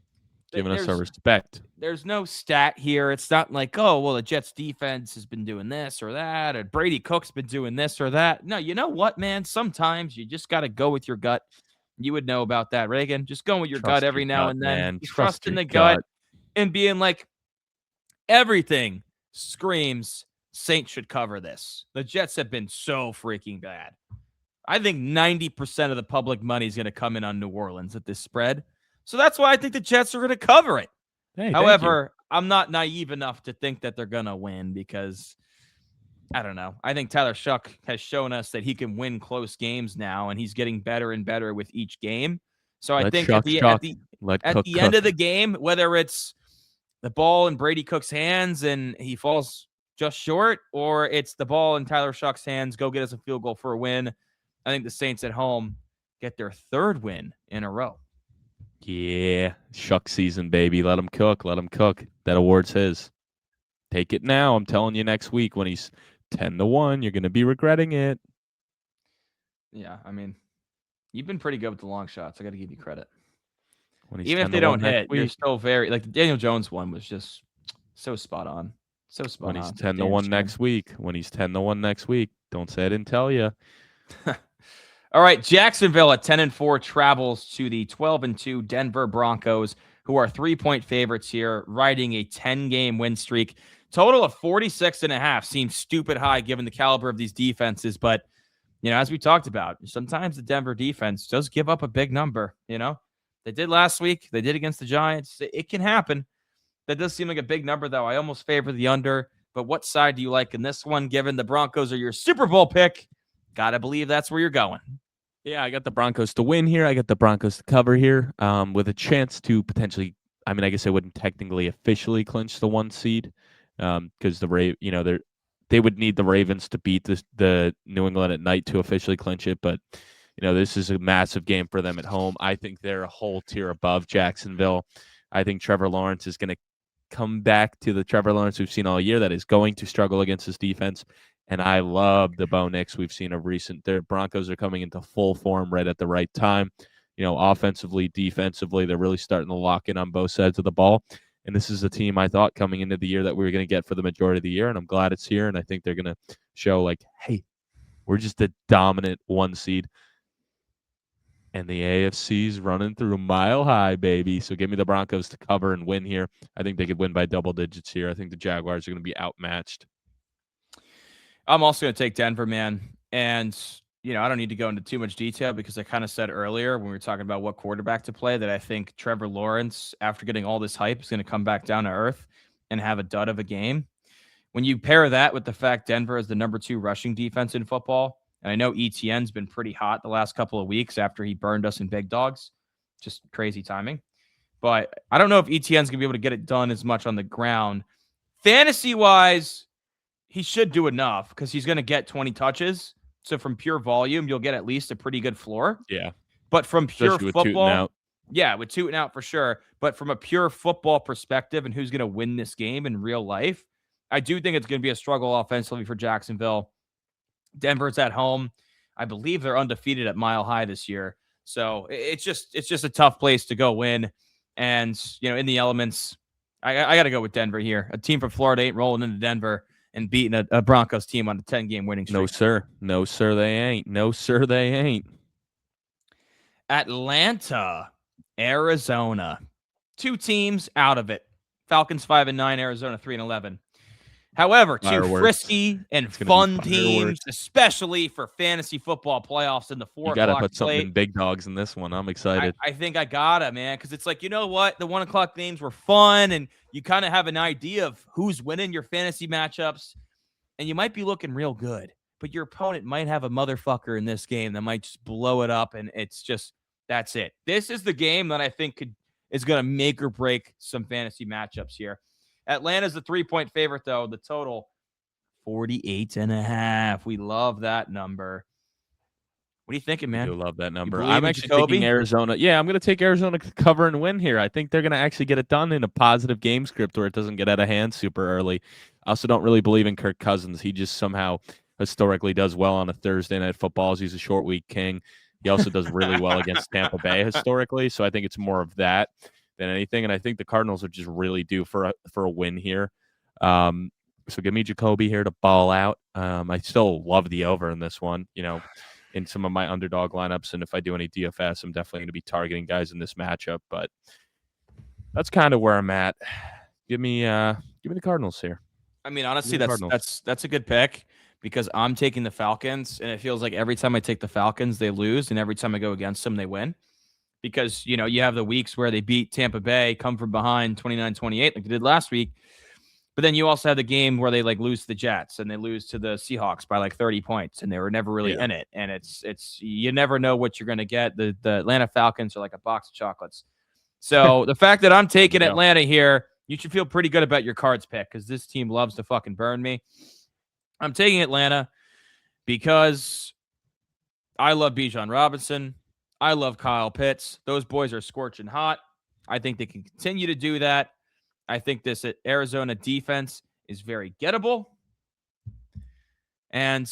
S2: Giving us our respect.
S1: There's no stat here. It's not like, oh, well, the Jets defense has been doing this or that, or Brady Cook's been doing this or that. No, you know what, man? Sometimes you just got to go with your gut. You would know about that, Reagan. Just going with your gut every now and then.
S2: Man.
S1: Trust in the gut and being like, everything screams Saints should cover this. The Jets have been so freaking bad. I think 90% of the public money is going to come in on New Orleans at this spread. So that's why I think the Jets are going to cover it.
S2: Hey,
S1: however, I'm not naive enough to think that they're going to win because, I don't know. I think Tyler Shough has shown us that he can win close games now, and he's getting better and better with each game. So I think at the end of the game, whether it's the ball in Brady Cook's hands and he falls just short, or it's the ball in Tyler Shuck's hands, go get us a field goal for a win, I think the Saints at home get their 3rd win in a row.
S2: Yeah, Shough season, baby. Let him cook. That award's his. Take it now. I'm telling you, next week when he's 10-1, you're going to be regretting it.
S1: Yeah, I mean, you've been pretty good with the long shots. I got to give you credit.
S2: Even
S1: if they don't hit, you're still very, like the Daniel Jones one was just so spot on. So spot on.
S2: When he's 10-1 next week. Don't say I didn't tell you.
S1: All right, Jacksonville at 10-4 travels to the 12-2 Denver Broncos, who are 3-point favorites here, riding a 10-game win streak. Total of 46.5 seems stupid high given the caliber of these defenses, but as we talked about, sometimes the Denver defense does give up a big number. They did last week. They did against the Giants. It can happen. That does seem like a big number, though. I almost favor the under. But what side do you like in this one, given the Broncos are your Super Bowl pick? Got to believe that's where you're going.
S2: Yeah, I got the Broncos to win here. I got the Broncos to cover here with a chance to potentially, I mean, I guess I wouldn't technically officially clinch the 1 seed because they would need the Ravens to beat the New England at night to officially clinch it. But this is a massive game for them at home. I think they're a whole tier above Jacksonville. I think Trevor Lawrence is going to come back to the Trevor Lawrence we've seen all year that is going to struggle against his defense. And I love the Bo Nix we've seen of recent. Their Broncos are coming into full form right at the right time. Offensively, defensively, they're really starting to lock in on both sides of the ball. And this is a team I thought coming into the year that we were going to get for the majority of the year. And I'm glad it's here. And I think they're going to show like, hey, we're just a dominant 1 seed. And the AFC's running through mile high, baby. So give me the Broncos to cover and win here. I think they could win by double digits here. I think the Jaguars are going to be outmatched.
S1: I'm also going to take Denver, man. And, I don't need to go into too much detail because I kind of said earlier when we were talking about what quarterback to play that I think Trevor Lawrence, after getting all this hype, is going to come back down to earth and have a dud of a game. When you pair that with the fact Denver is the number 2 rushing defense in football, and I know ETN's been pretty hot the last couple of weeks after he burned us in big dogs, just crazy timing. But I don't know if ETN's going to be able to get it done as much on the ground. Fantasy-wise, he should do enough because he's going to get 20 touches. So from pure volume, you'll get at least a pretty good floor.
S2: Yeah.
S1: But from pure
S2: Especially with
S1: football,
S2: Tootin' out.
S1: yeah, with Tootin' out for sure. But from a pure football perspective and who's going to win this game in real life, I do think it's going to be a struggle offensively for Jacksonville. Denver's at home. I believe they're undefeated at Mile High this year. So it's just a tough place to go win. And, in the elements, I got to go with Denver here. A team from Florida ain't rolling into Denver and beating a Broncos team on a 10-game winning streak.
S2: No, sir. No, sir, they ain't. No, sir, they ain't.
S1: Atlanta, Arizona. 2 teams out of it. Falcons 5-9, Arizona 3-11. However, 2 frisky and fun teams, especially for fantasy football playoffs in the 4 o'clock.
S2: You got to put something in big dogs in this one. I'm excited.
S1: I think I got it, man, because it's like, you know what? The 1 o'clock games were fun, and you kind of have an idea of who's winning your fantasy matchups, and you might be looking real good, but your opponent might have a motherfucker in this game that might just blow it up, and it's just, that's it. This is the game that I think is going to make or break some fantasy matchups here. Atlanta's the 3-point favorite, though. The total, 48.5. We love that number. What are you thinking, man?
S2: I do love that number.
S1: I'm
S2: actually taking Arizona. Yeah, I'm going to take Arizona to cover and win here. I think they're going to actually get it done in a positive game script where it doesn't get out of hand super early. I also don't really believe in Kirk Cousins. He just somehow historically does well on a Thursday night football. He's a short week king. He also does really well against Tampa Bay historically. So I think it's more of that than anything. And I think the Cardinals are just really due for a win here. So give me Jacoby here to ball out. I still love the over in this one, in some of my underdog lineups. And if I do any DFS, I'm definitely going to be targeting guys in this matchup. But that's kind of where I'm at. Give me the Cardinals here.
S1: I mean, honestly, that's a good pick because I'm taking the Falcons, and it feels like every time I take the Falcons, they lose, and every time I go against them, they win. Because, you have the weeks where they beat Tampa Bay, come from behind 29-28 like they did last week. But then you also have the game where they lose to the Jets and they lose to the Seahawks by 30 points and they were never really in it. And it's you never know what you're going to get. The Atlanta Falcons are like a box of chocolates. So the fact that I'm taking Atlanta here, you should feel pretty good about your cards pick because this team loves to fucking burn me. I'm taking Atlanta because I love Bijan Robinson. I love Kyle Pitts. Those boys are scorching hot. I think they can continue to do that. I think this Arizona defense is very gettable. And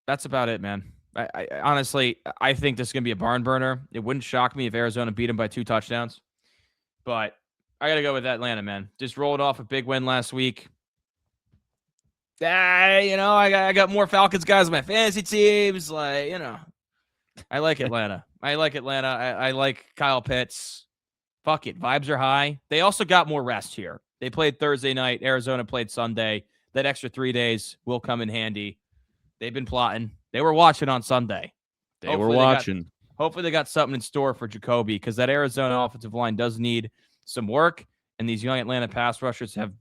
S1: that's about it, man. I honestly, I think this is going to be a barn burner. It wouldn't shock me if Arizona beat them by 2 touchdowns. But I got to go with Atlanta, man. Just rolled off a big win last week. I got more Falcons guys on my fantasy teams. I like Atlanta. I like Kyle Pitts. Fuck it. Vibes are high. They also got more rest here. They played Thursday night. Arizona played Sunday. That extra 3 days will come in handy. They've been plotting. They were watching on Sunday. Hopefully they got something in store for Jacoby because that Arizona offensive line does need some work, and these young Atlanta pass rushers have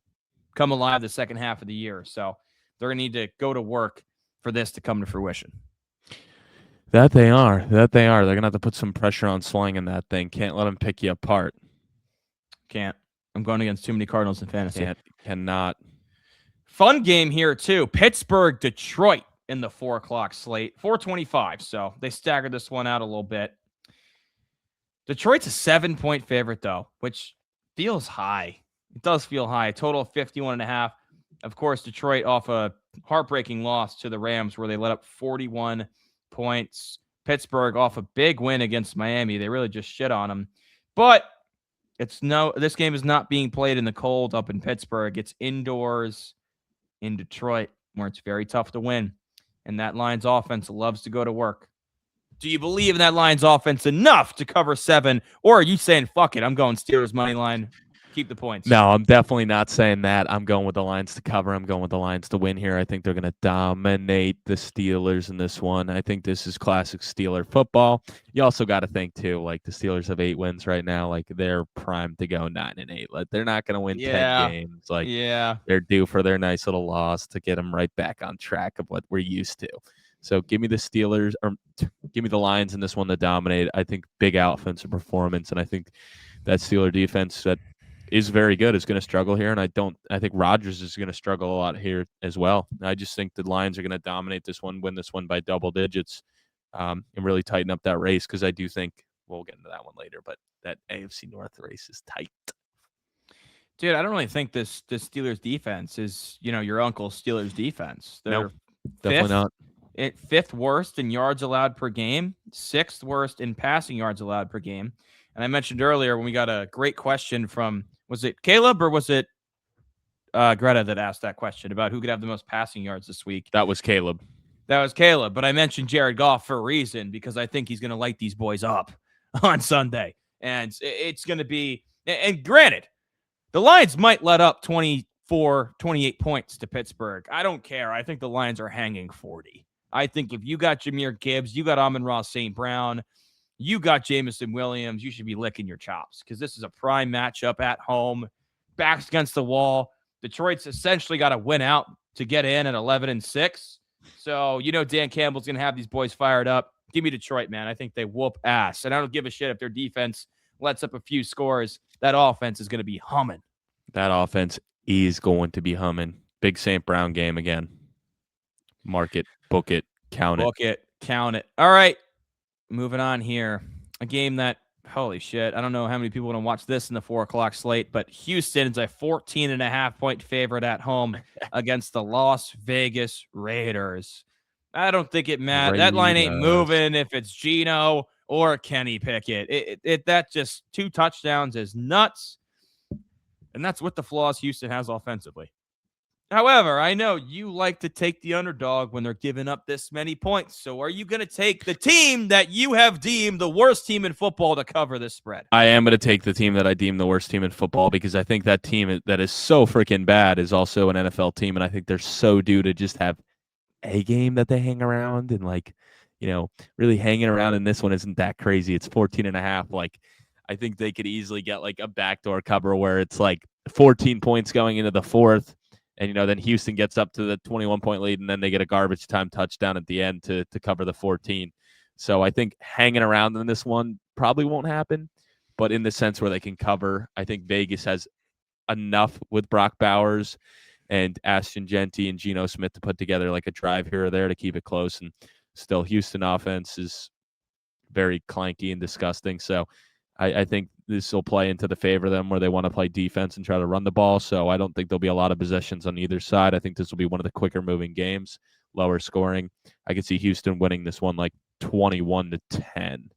S1: come alive the second half of the year. So they're going to need to go to work for this to come to fruition.
S2: That they are. They're going to have to put some pressure on slinging that thing. Can't let them pick you apart.
S1: Can't. I'm going against too many Cardinals in fantasy.
S2: Cannot.
S1: Fun game here, too. Pittsburgh, Detroit in the 4 o'clock slate. 4:25. So they staggered this one out a little bit. Detroit's a 7-point favorite, though, which feels high. It does feel high. A total of 51.5. Of course, Detroit off a heartbreaking loss to the Rams where they let up 41 points. Pittsburgh off a big win against Miami. They really just shit on them. But this game is not being played in the cold up in Pittsburgh. It's indoors in Detroit where it's very tough to win. And that Lions offense loves to go to work. Do you believe in that Lions offense enough to cover 7? Or are you saying, fuck it, I'm going Steelers money line, keep the points?
S2: No, I'm definitely not saying that. I'm going with the Lions to cover. I'm going with the Lions to win here. I think they're going to dominate the Steelers in this one. I think this is classic Steeler football. You also got to think, too, like the Steelers have 8 wins right now. Like they're primed to go 9-8. Like they're not going to win 10 games. Like they're due for their nice little loss to get them right back on track of what we're used to. So give me the Steelers, or give me the Lions in this one to dominate. I think big offensive performance, and I think that Steeler defense that is very good is going to struggle here, and I think Rodgers is going to struggle a lot here as well. I just think the Lions are going to dominate this one, win this one by double digits, and really tighten up that race, because I do think we'll get into that one later, but that AFC North race is tight.
S1: Dude, I don't really think this Steelers defense is, your uncle's Steelers defense. They're
S2: definitely not.
S1: 5th worst in yards allowed per game, 6th worst in passing yards allowed per game. And I mentioned earlier when we got a great question from, was it Caleb or was it Greta that asked that question about who could have the most passing yards this week?
S2: That was Caleb.
S1: But I mentioned Jared Goff for a reason, because I think he's going to light these boys up on Sunday. And it's going to be, and granted, the Lions might let up 24, 28 points to Pittsburgh. I don't care. I think the Lions are hanging 40. I think if you got Jahmyr Gibbs, you got Amon-Ra St. Brown, you got Jameson Williams, you should be licking your chops, because this is a prime matchup at home, backs against the wall. Detroit's essentially got to win out to get in at 11-6. So, Dan Campbell's going to have these boys fired up. Give me Detroit, man. I think they whoop ass. And I don't give a shit if their defense lets up a few scores. That offense is going to be humming.
S2: That offense is going to be humming. Big St. Brown game again. Mark it, book it, count it.
S1: All right. Moving on here. A game that, holy shit, I don't know how many people want to watch this in the 4 o'clock slate, but Houston is a 14.5-point favorite at home against the Las Vegas Raiders. I don't think it matters. That line ain't moving if it's Geno or Kenny Pickett. That just 2 touchdowns is nuts. And that's what the flaws Houston has offensively. However, I know you like to take the underdog when they're giving up this many points. So are you going to take the team that you have deemed the worst team in football to cover this spread?
S2: I am going to take the team that I deem the worst team in football, because I think that team that is so freaking bad is also an NFL team, and I think they're so due to just have a game that they hang around and, really hanging around, and this one isn't that crazy. It's 14.5. I think they could easily get a backdoor cover where it's 14 points going into the 4th. And, then Houston gets up to the 21-point lead, and then they get a garbage time touchdown at the end to cover the 14. So I think hanging around in this one probably won't happen. But in the sense where they can cover, I think Vegas has enough with Brock Bowers and Ashton Genty and Geno Smith to put together a drive here or there to keep it close. And still, Houston offense is very clanky and disgusting. So I think this will play into the favor of them, where they want to play defense and try to run the ball. So I don't think there'll be a lot of possessions on either side. I think this will be one of the quicker moving games, lower scoring. I could see Houston winning this one 21-10.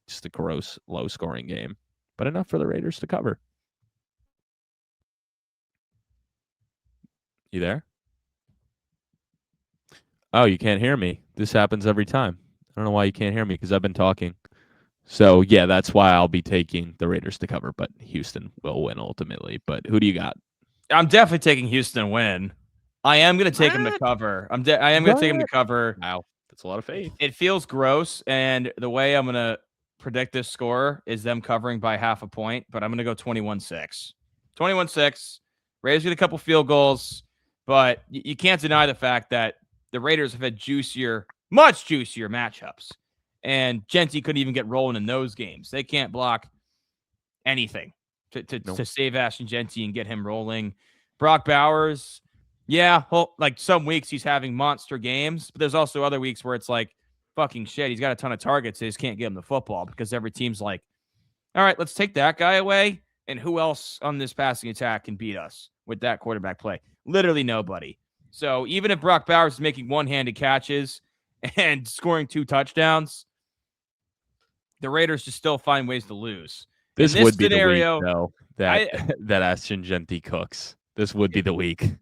S2: Just a gross low scoring game, but enough for the Raiders to cover. You there? Oh, you can't hear me. This happens every time. I don't know why you can't hear me, because I've been talking. So, yeah, that's why I'll be taking the Raiders to cover, but Houston will win ultimately. But who do you got?
S1: I'm definitely taking Houston to win. I am going to take them to cover. I am going to take them to cover.
S2: Wow, that's a lot of faith.
S1: It feels gross, and the way I'm going to predict this score is them covering by half a point, but I'm going to go 21-6. 21-6. Raiders get a couple field goals, but you can't deny the fact that the Raiders have had much juicier matchups. And Genty couldn't even get rolling in those games. They can't block anything to save Ashton Genty and get him rolling. Brock Bowers, some weeks he's having monster games, but there's also other weeks where it's fucking shit. He's got a ton of targets. They just can't get him the football, because every team's all right, let's take that guy away. And who else on this passing attack can beat us with that quarterback play? Literally nobody. So even if Brock Bowers is making one-handed catches and scoring 2 touchdowns, the Raiders just still find ways to lose.
S2: This would be the week, though, that Ashton Genty cooks. This would be the week.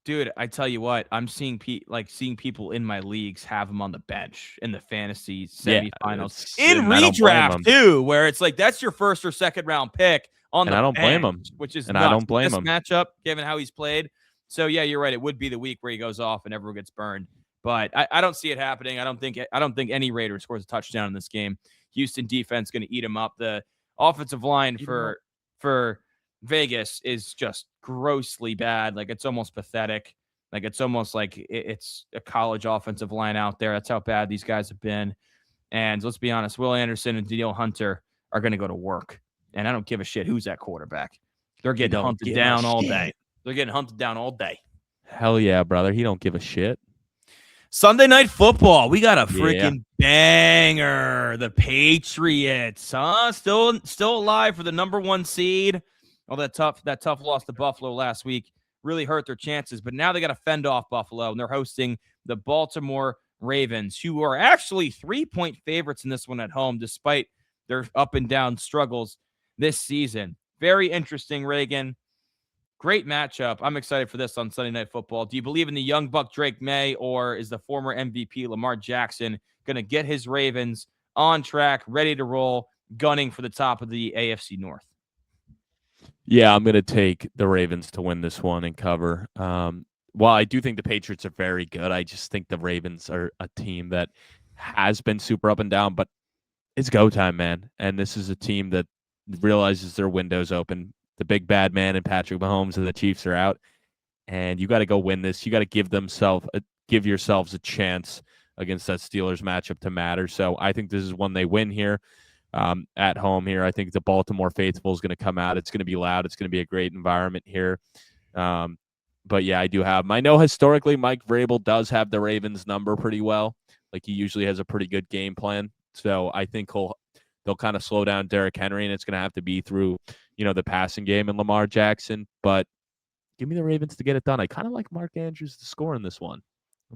S1: Dude, I tell you what, I'm seeing seeing people in my leagues have him on the bench in the fantasy
S2: Yeah,
S1: semifinals in
S2: and I don't blame
S1: redraft
S2: him.
S1: too, where it's like that's your first or second round pick on
S2: And
S1: the
S2: I don't blame
S1: bench,
S2: him.
S1: which is
S2: And I
S1: nuts
S2: don't
S1: with
S2: blame
S1: this
S2: him.
S1: matchup, given how he's played. So yeah, you're right. It would be the week where he goes off and everyone gets burned. But I don't see it happening. I don't think any Raider scores a touchdown in this game. Houston defense going to eat him up. The offensive line for Vegas is just grossly bad. Like it's almost pathetic. Like it's almost like it's a college offensive line out there. That's how bad these guys have been. And let's be honest, Will Anderson and Danielle Hunter are going to go to work. And I don't give a shit who's at quarterback. They're getting hunted down all day. They're getting hunted down all day.
S2: Hell yeah, brother. He don't give a shit.
S1: Sunday Night Football. We got a freaking banger. The Patriots, huh? Still alive for the number 1 seed. Oh, that tough loss to Buffalo last week really hurt their chances. But now they got to fend off Buffalo, and they're hosting the Baltimore Ravens, who are actually 3-point favorites in this one at home, despite their up and down struggles this season. Very interesting, Reagan. Great matchup. I'm excited for this on Sunday Night Football. Do you believe in the young buck Drake May, or is the former MVP Lamar Jackson going to get his Ravens on track, ready to roll, gunning for the top of the AFC North?
S2: Yeah, I'm going to take the Ravens to win this one and cover. While I do think the Patriots are very good, I just think the Ravens are a team that has been super up and down, but it's go time, man. And this is a team that realizes their window's open. The big bad man and Patrick Mahomes and the Chiefs are out, and you got to go win this. You got to give yourselves a chance against that Steelers matchup to matter. So I think this is one they win here at home here. I think the Baltimore faithful is going to come out. It's going to be loud. It's going to be a great environment here. But yeah, I do have them. I know historically Mike Vrabel does have the Ravens number pretty well. Like he usually has a pretty good game plan. So I think they'll kind of slow down Derrick Henry, and it's going to have to be through the passing game and Lamar Jackson, but give me the Ravens to get it done. I kind of like Mark Andrews to score in this one.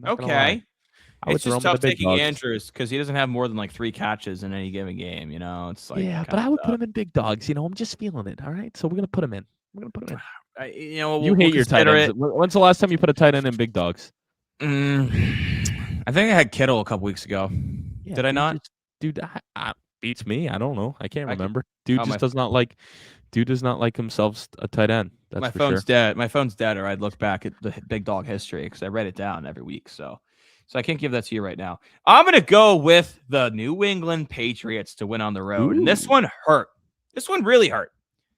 S1: Okay.
S2: It's
S1: just tough taking Andrews because he doesn't have more than like 3 catches in any given game. It's like,
S2: yeah, but I would put him in big dogs. I'm just feeling it. All right, so we're gonna put him in. You hate your tight ends. When's the last time you put a tight end in big dogs?
S1: I think I had Kittle a couple weeks ago.
S2: Yeah,
S1: did I not?
S2: Dude, beats me. I don't know. I can't remember. Dude does not like himself a tight end. That's
S1: my
S2: for
S1: phone's
S2: sure.
S1: dead. My phone's dead, or I'd look back at the big dog history because I write it down every week. So I can't give that to you right now. I'm gonna go with the New England Patriots to win on the road, and this one hurt. This one really hurt.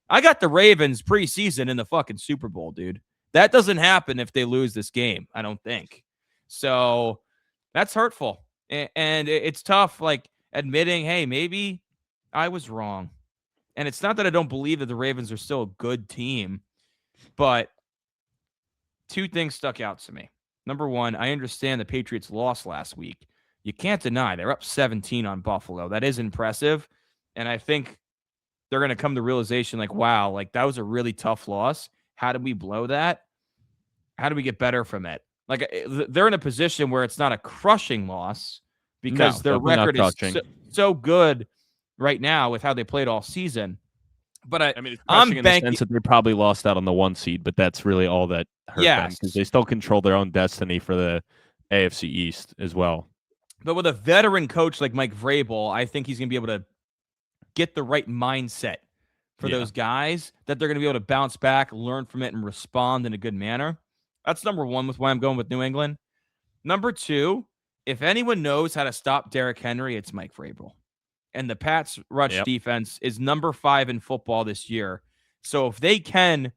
S1: I got the Ravens preseason in the fucking Super Bowl, dude. That doesn't happen if they lose this game, I don't think. So that's hurtful, and it's tough, like admitting, hey, maybe I was wrong. And it's not that I don't believe that the Ravens are still a good team, but 2 things stuck out to me. Number one, I understand the Patriots lost last week. You can't deny they're up 17 on Buffalo. That is impressive. And I think they're going to come to realization like, wow, like that was a really tough loss. How did we blow that? How do we get better from it? Like they're in a position where it's not a crushing loss because their record is so good right now with how they played all season. But
S2: it's crushing in the sense that they probably lost out on the 1 seed, but that's really all that hurt them because they still control their own destiny for the AFC East as well.
S1: But with a veteran coach like Mike Vrabel, I think he's going to be able to get the right mindset for those guys that they're going to be able to bounce back, learn from it, and respond in a good manner. That's number one with why I'm going with New England. Number 2, if anyone knows how to stop Derrick Henry, it's Mike Vrabel. And the Pats' rush defense is number 5 in football this year. So if they can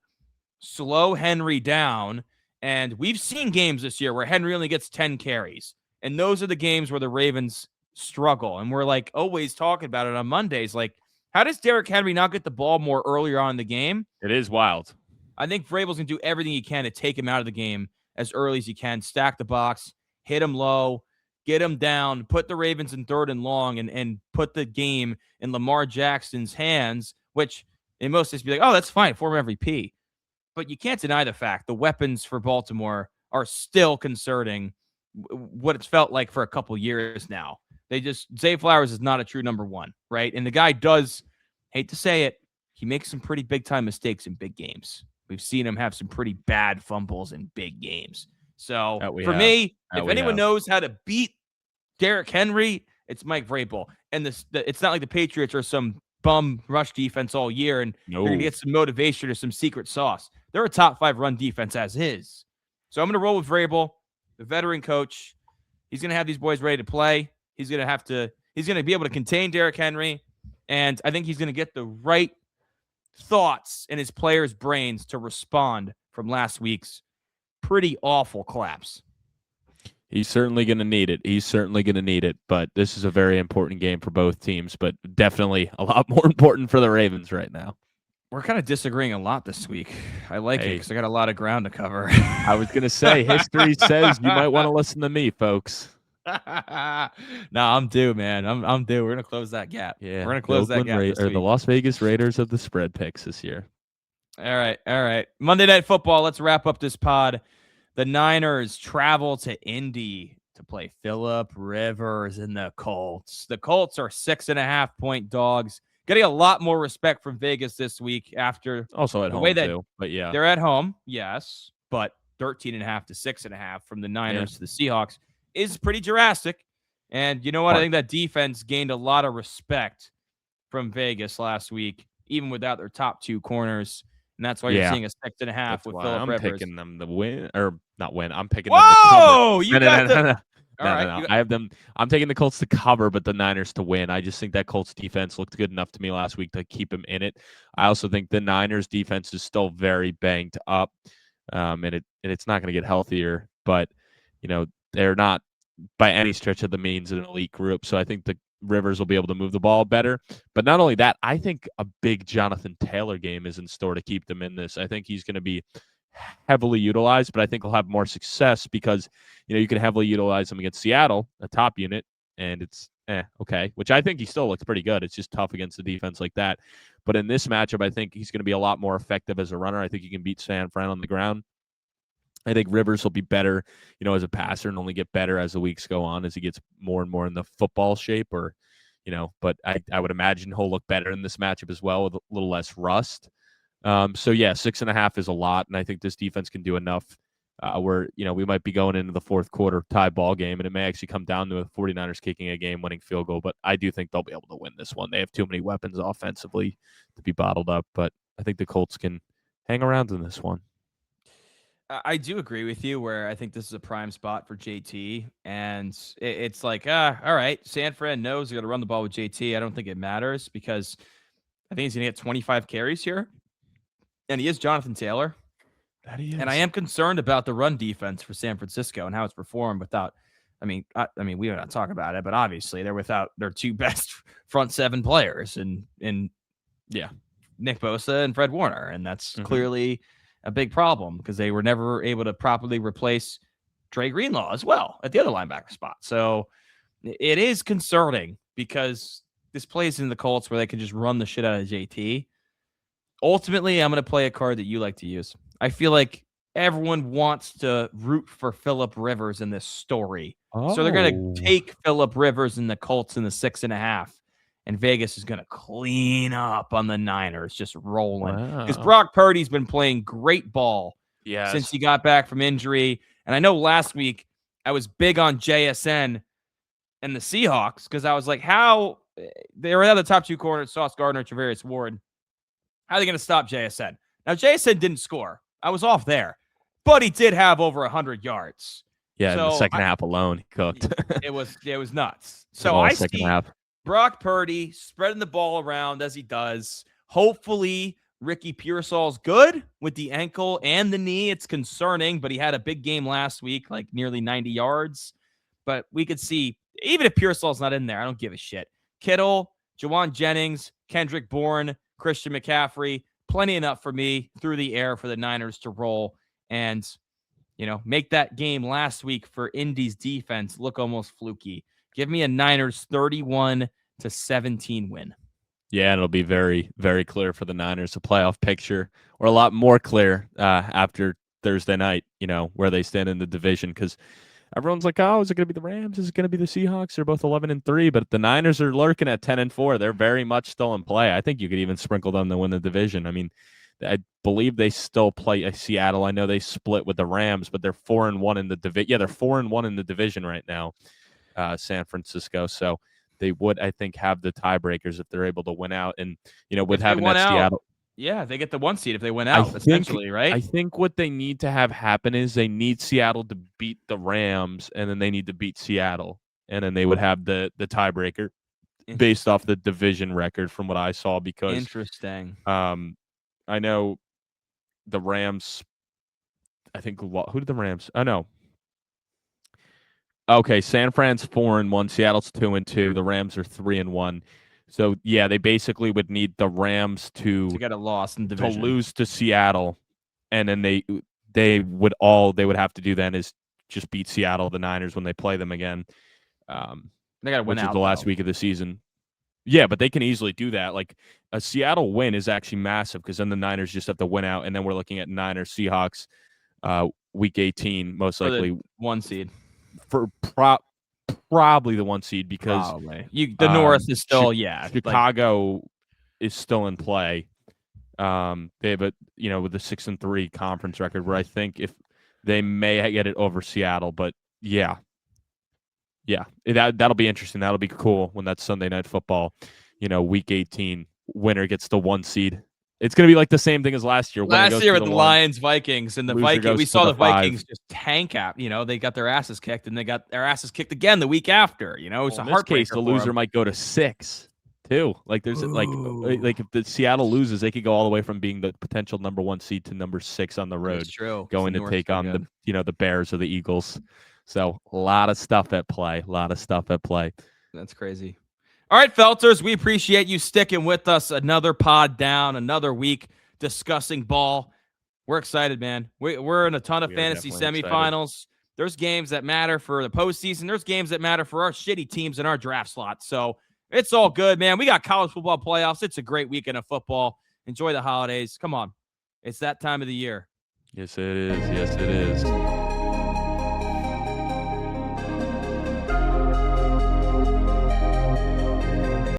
S1: slow Henry down, and we've seen games this year where Henry only gets 10 carries, and those are the games where the Ravens struggle. And we're like always talking about it on Mondays. Like, how does Derrick Henry not get the ball more earlier on in the game?
S2: It is wild.
S1: I think Vrabel's going to do everything he can to take him out of the game as early as he can, stack the box, hit him low, get him down, put the Ravens in 3rd and long, and put the game in Lamar Jackson's hands, which in most cases be like, oh, that's fine, former MVP. But you can't deny the fact the weapons for Baltimore are still concerning what it's felt like for a couple years now. Zay Flowers is not a true number 1, right? And the guy does, hate to say it, he makes some pretty big-time mistakes in big games. We've seen him have some pretty bad fumbles in big games. So for
S2: have.
S1: me, if anyone knows how to beat Derrick Henry, it's Mike Vrabel. And it's not like the Patriots are some bum rush defense all year and they're going to get some motivation or some secret sauce. They're a top 5 run defense as is. So I'm going to roll with Vrabel, the veteran coach. He's going to have these boys ready to play. He's going to be able to contain Derrick Henry. And I think he's going to get the right thoughts in his players' brains to respond from last week's pretty awful collapse.
S2: He's certainly going to need it. But this is a very important game for both teams, but definitely a lot more important for the Ravens right now.
S1: We're kind of disagreeing a lot this week. I like it because I got a lot of ground to cover.
S2: I was going to say, history says you might want to listen to me, folks.
S1: No, I'm due, man. I'm due. We're going to close that gap.
S2: Yeah,
S1: we're going to close that gap this week.
S2: The Las Vegas Raiders of the spread picks this year.
S1: All right. Monday Night Football. Let's wrap up this pod. The Niners travel to Indy to play Phillip Rivers and the Colts. The Colts are 6.5-point dogs. Getting a lot more respect from Vegas this week after
S2: also at home too. But yeah,
S1: they're at home, yes, but 13.5 to 6.5 from the Niners to the Seahawks is pretty drastic. And you know what? I think that defense gained a lot of respect from Vegas last week, even without their top 2 corners. And that's why you're seeing a 6.5 with Phillip Rivers.
S2: I'm picking them to win, or not win. I'm picking
S1: them
S2: to cover.
S1: Whoa! You got the...
S2: No. I have them. I'm taking the Colts to cover, but the Niners to win. I just think that Colts defense looked good enough to me last week to keep them in it. I also think the Niners defense is still very banged up, and it's not going to get healthier. But they're not by any stretch of the means an elite group. So I think the Rivers will be able to move the ball better. But not only that, I think a big Jonathan Taylor game is in store to keep them in this. I think he's going to be heavily utilized, but I think he'll have more success because you can heavily utilize him against Seattle, a top unit, and it's okay, which I think he still looks pretty good. It's just tough against a defense like that. But in this matchup, I think he's going to be a lot more effective as a runner. I think he can beat San Fran on the ground. I think Rivers will be better, as a passer and only get better as the weeks go on as he gets more and more in the football shape but I would imagine he'll look better in this matchup as well with a little less rust. So 6.5 is a lot, and I think this defense can do enough where we might be going into the fourth quarter tie ball game, and it may actually come down to a 49ers kicking a game-winning field goal. But I do think they'll be able to win this one. They have too many weapons offensively to be bottled up, but I think the Colts can hang around in this one.
S1: I do agree with you where I think this is a prime spot for JT, and it's like, all right, San Fran knows they're going to run the ball with JT. I don't think it matters because I think he's going to get 25 carries here. And he is Jonathan Taylor.
S2: That he is.
S1: And I am concerned about the run defense for San Francisco and how it's performed without, we don't have to talk about it, but obviously they're without their 2 best front 7 players and Nick Bosa and Fred Warner. And that's clearly a big problem because they were never able to properly replace Dre Greenlaw as well at the other linebacker spot. So it is concerning because this plays in the Colts where they can just run the shit out of JT. Ultimately, I'm going to play a card that you like to use. I feel like everyone wants to root for Phillip Rivers in this story. So they're going to take Phillip Rivers and the Colts in the 6.5. And Vegas is going to clean up on the Niners, just rolling. Because Brock Purdy's been playing great ball since he got back from injury. And I know last week I was big on JSN and the Seahawks because I was like, how they were at the top 2 corners, Sauce Gardner, Travarius Ward. How are they going to stop JSN? Now, JSN didn't score. I was off there. But he did have over 100 yards.
S2: Yeah, so in the second half alone, he cooked.
S1: it was nuts. So I see
S2: half.
S1: Brock Purdy spreading the ball around as he does. Hopefully, Ricky Pearsall's good with the ankle and the knee. It's concerning, but he had a big game last week, like nearly 90 yards. But we could see, even if Pearsall's not in there, I don't give a shit. Kittle, Jawan Jennings, Kendrick Bourne, Christian McCaffrey, plenty enough for me through the air for the Niners to roll and, make that game last week for Indy's defense look almost fluky. Give me a Niners 31-17 win.
S2: Yeah, and it'll be very, very clear for the Niners, a playoff picture, or a lot more clear after Thursday night, where they stand in the division, because everyone's like, oh, is it going to be the Rams? Is it going to be the Seahawks? They're both 11-3, but the Niners are lurking at 10-4. They're very much still in play. I think you could even sprinkle them to win the division. I believe they still play Seattle. I know they split with the Rams, but they're 4-1 in the division. Yeah, they're 4-1 in the division right now, San Francisco. So they would, I think, have the tiebreakers if they're able to win out. And, with having that Seattle.
S1: Yeah, they get the 1 seed if they win out, essentially, right?
S2: I think what they need to have happen is they need Seattle to beat the Rams, and then they need to beat Seattle. And then they would have the tiebreaker based off the division record from what I saw. Because
S1: interesting.
S2: I know the Rams, I think, who did the Rams? Oh, no. Okay, San Fran's 4-1, Seattle's 2-2, the Rams are 3-1. So yeah, they basically would need the Rams to
S1: get a loss in division,
S2: to lose to Seattle, and then they would have to do then is just beat Seattle, the Niners, when they play them again.
S1: They got to win out
S2: the last week of the season. Yeah, but they can easily do that. Like a Seattle win is actually massive because then the Niners just have to win out, and then we're looking at Niners Seahawks week 18, most likely
S1: the 1 seed
S2: for probably the 1 seed because
S1: the North is still
S2: Chicago is still in play. They have with the 6-3 conference record, where I think if they may get it over Seattle, but yeah, that'll be interesting. That'll be cool when that's Sunday Night Football. Week 18, winner gets the 1 seed. It's going to be like the same thing as last year.
S1: Last year with the Lions, Vikings, and the Vikings, we saw the Vikings just tank out. They got their asses kicked, and they got their asses kicked again the week after. It's a heartbreaker.
S2: The loser might go to 6 too. Like there's like if the Seattle loses, they could go all the way from being the potential number 1 seed to number 6 on the road.
S1: That's true.
S2: Going to take on the Bears or the Eagles. So a lot of stuff at play.
S1: That's crazy. All right, Felters, we appreciate you sticking with us. Another pod down, another week discussing ball. We're excited, man. We're in a ton of fantasy semifinals. Excited. There's games that matter for the postseason. There's games that matter for our shitty teams in our draft slot. So it's all good, man. We got college football playoffs. It's a great weekend of football. Enjoy the holidays. Come on. It's that time of the year.
S2: Yes, it is.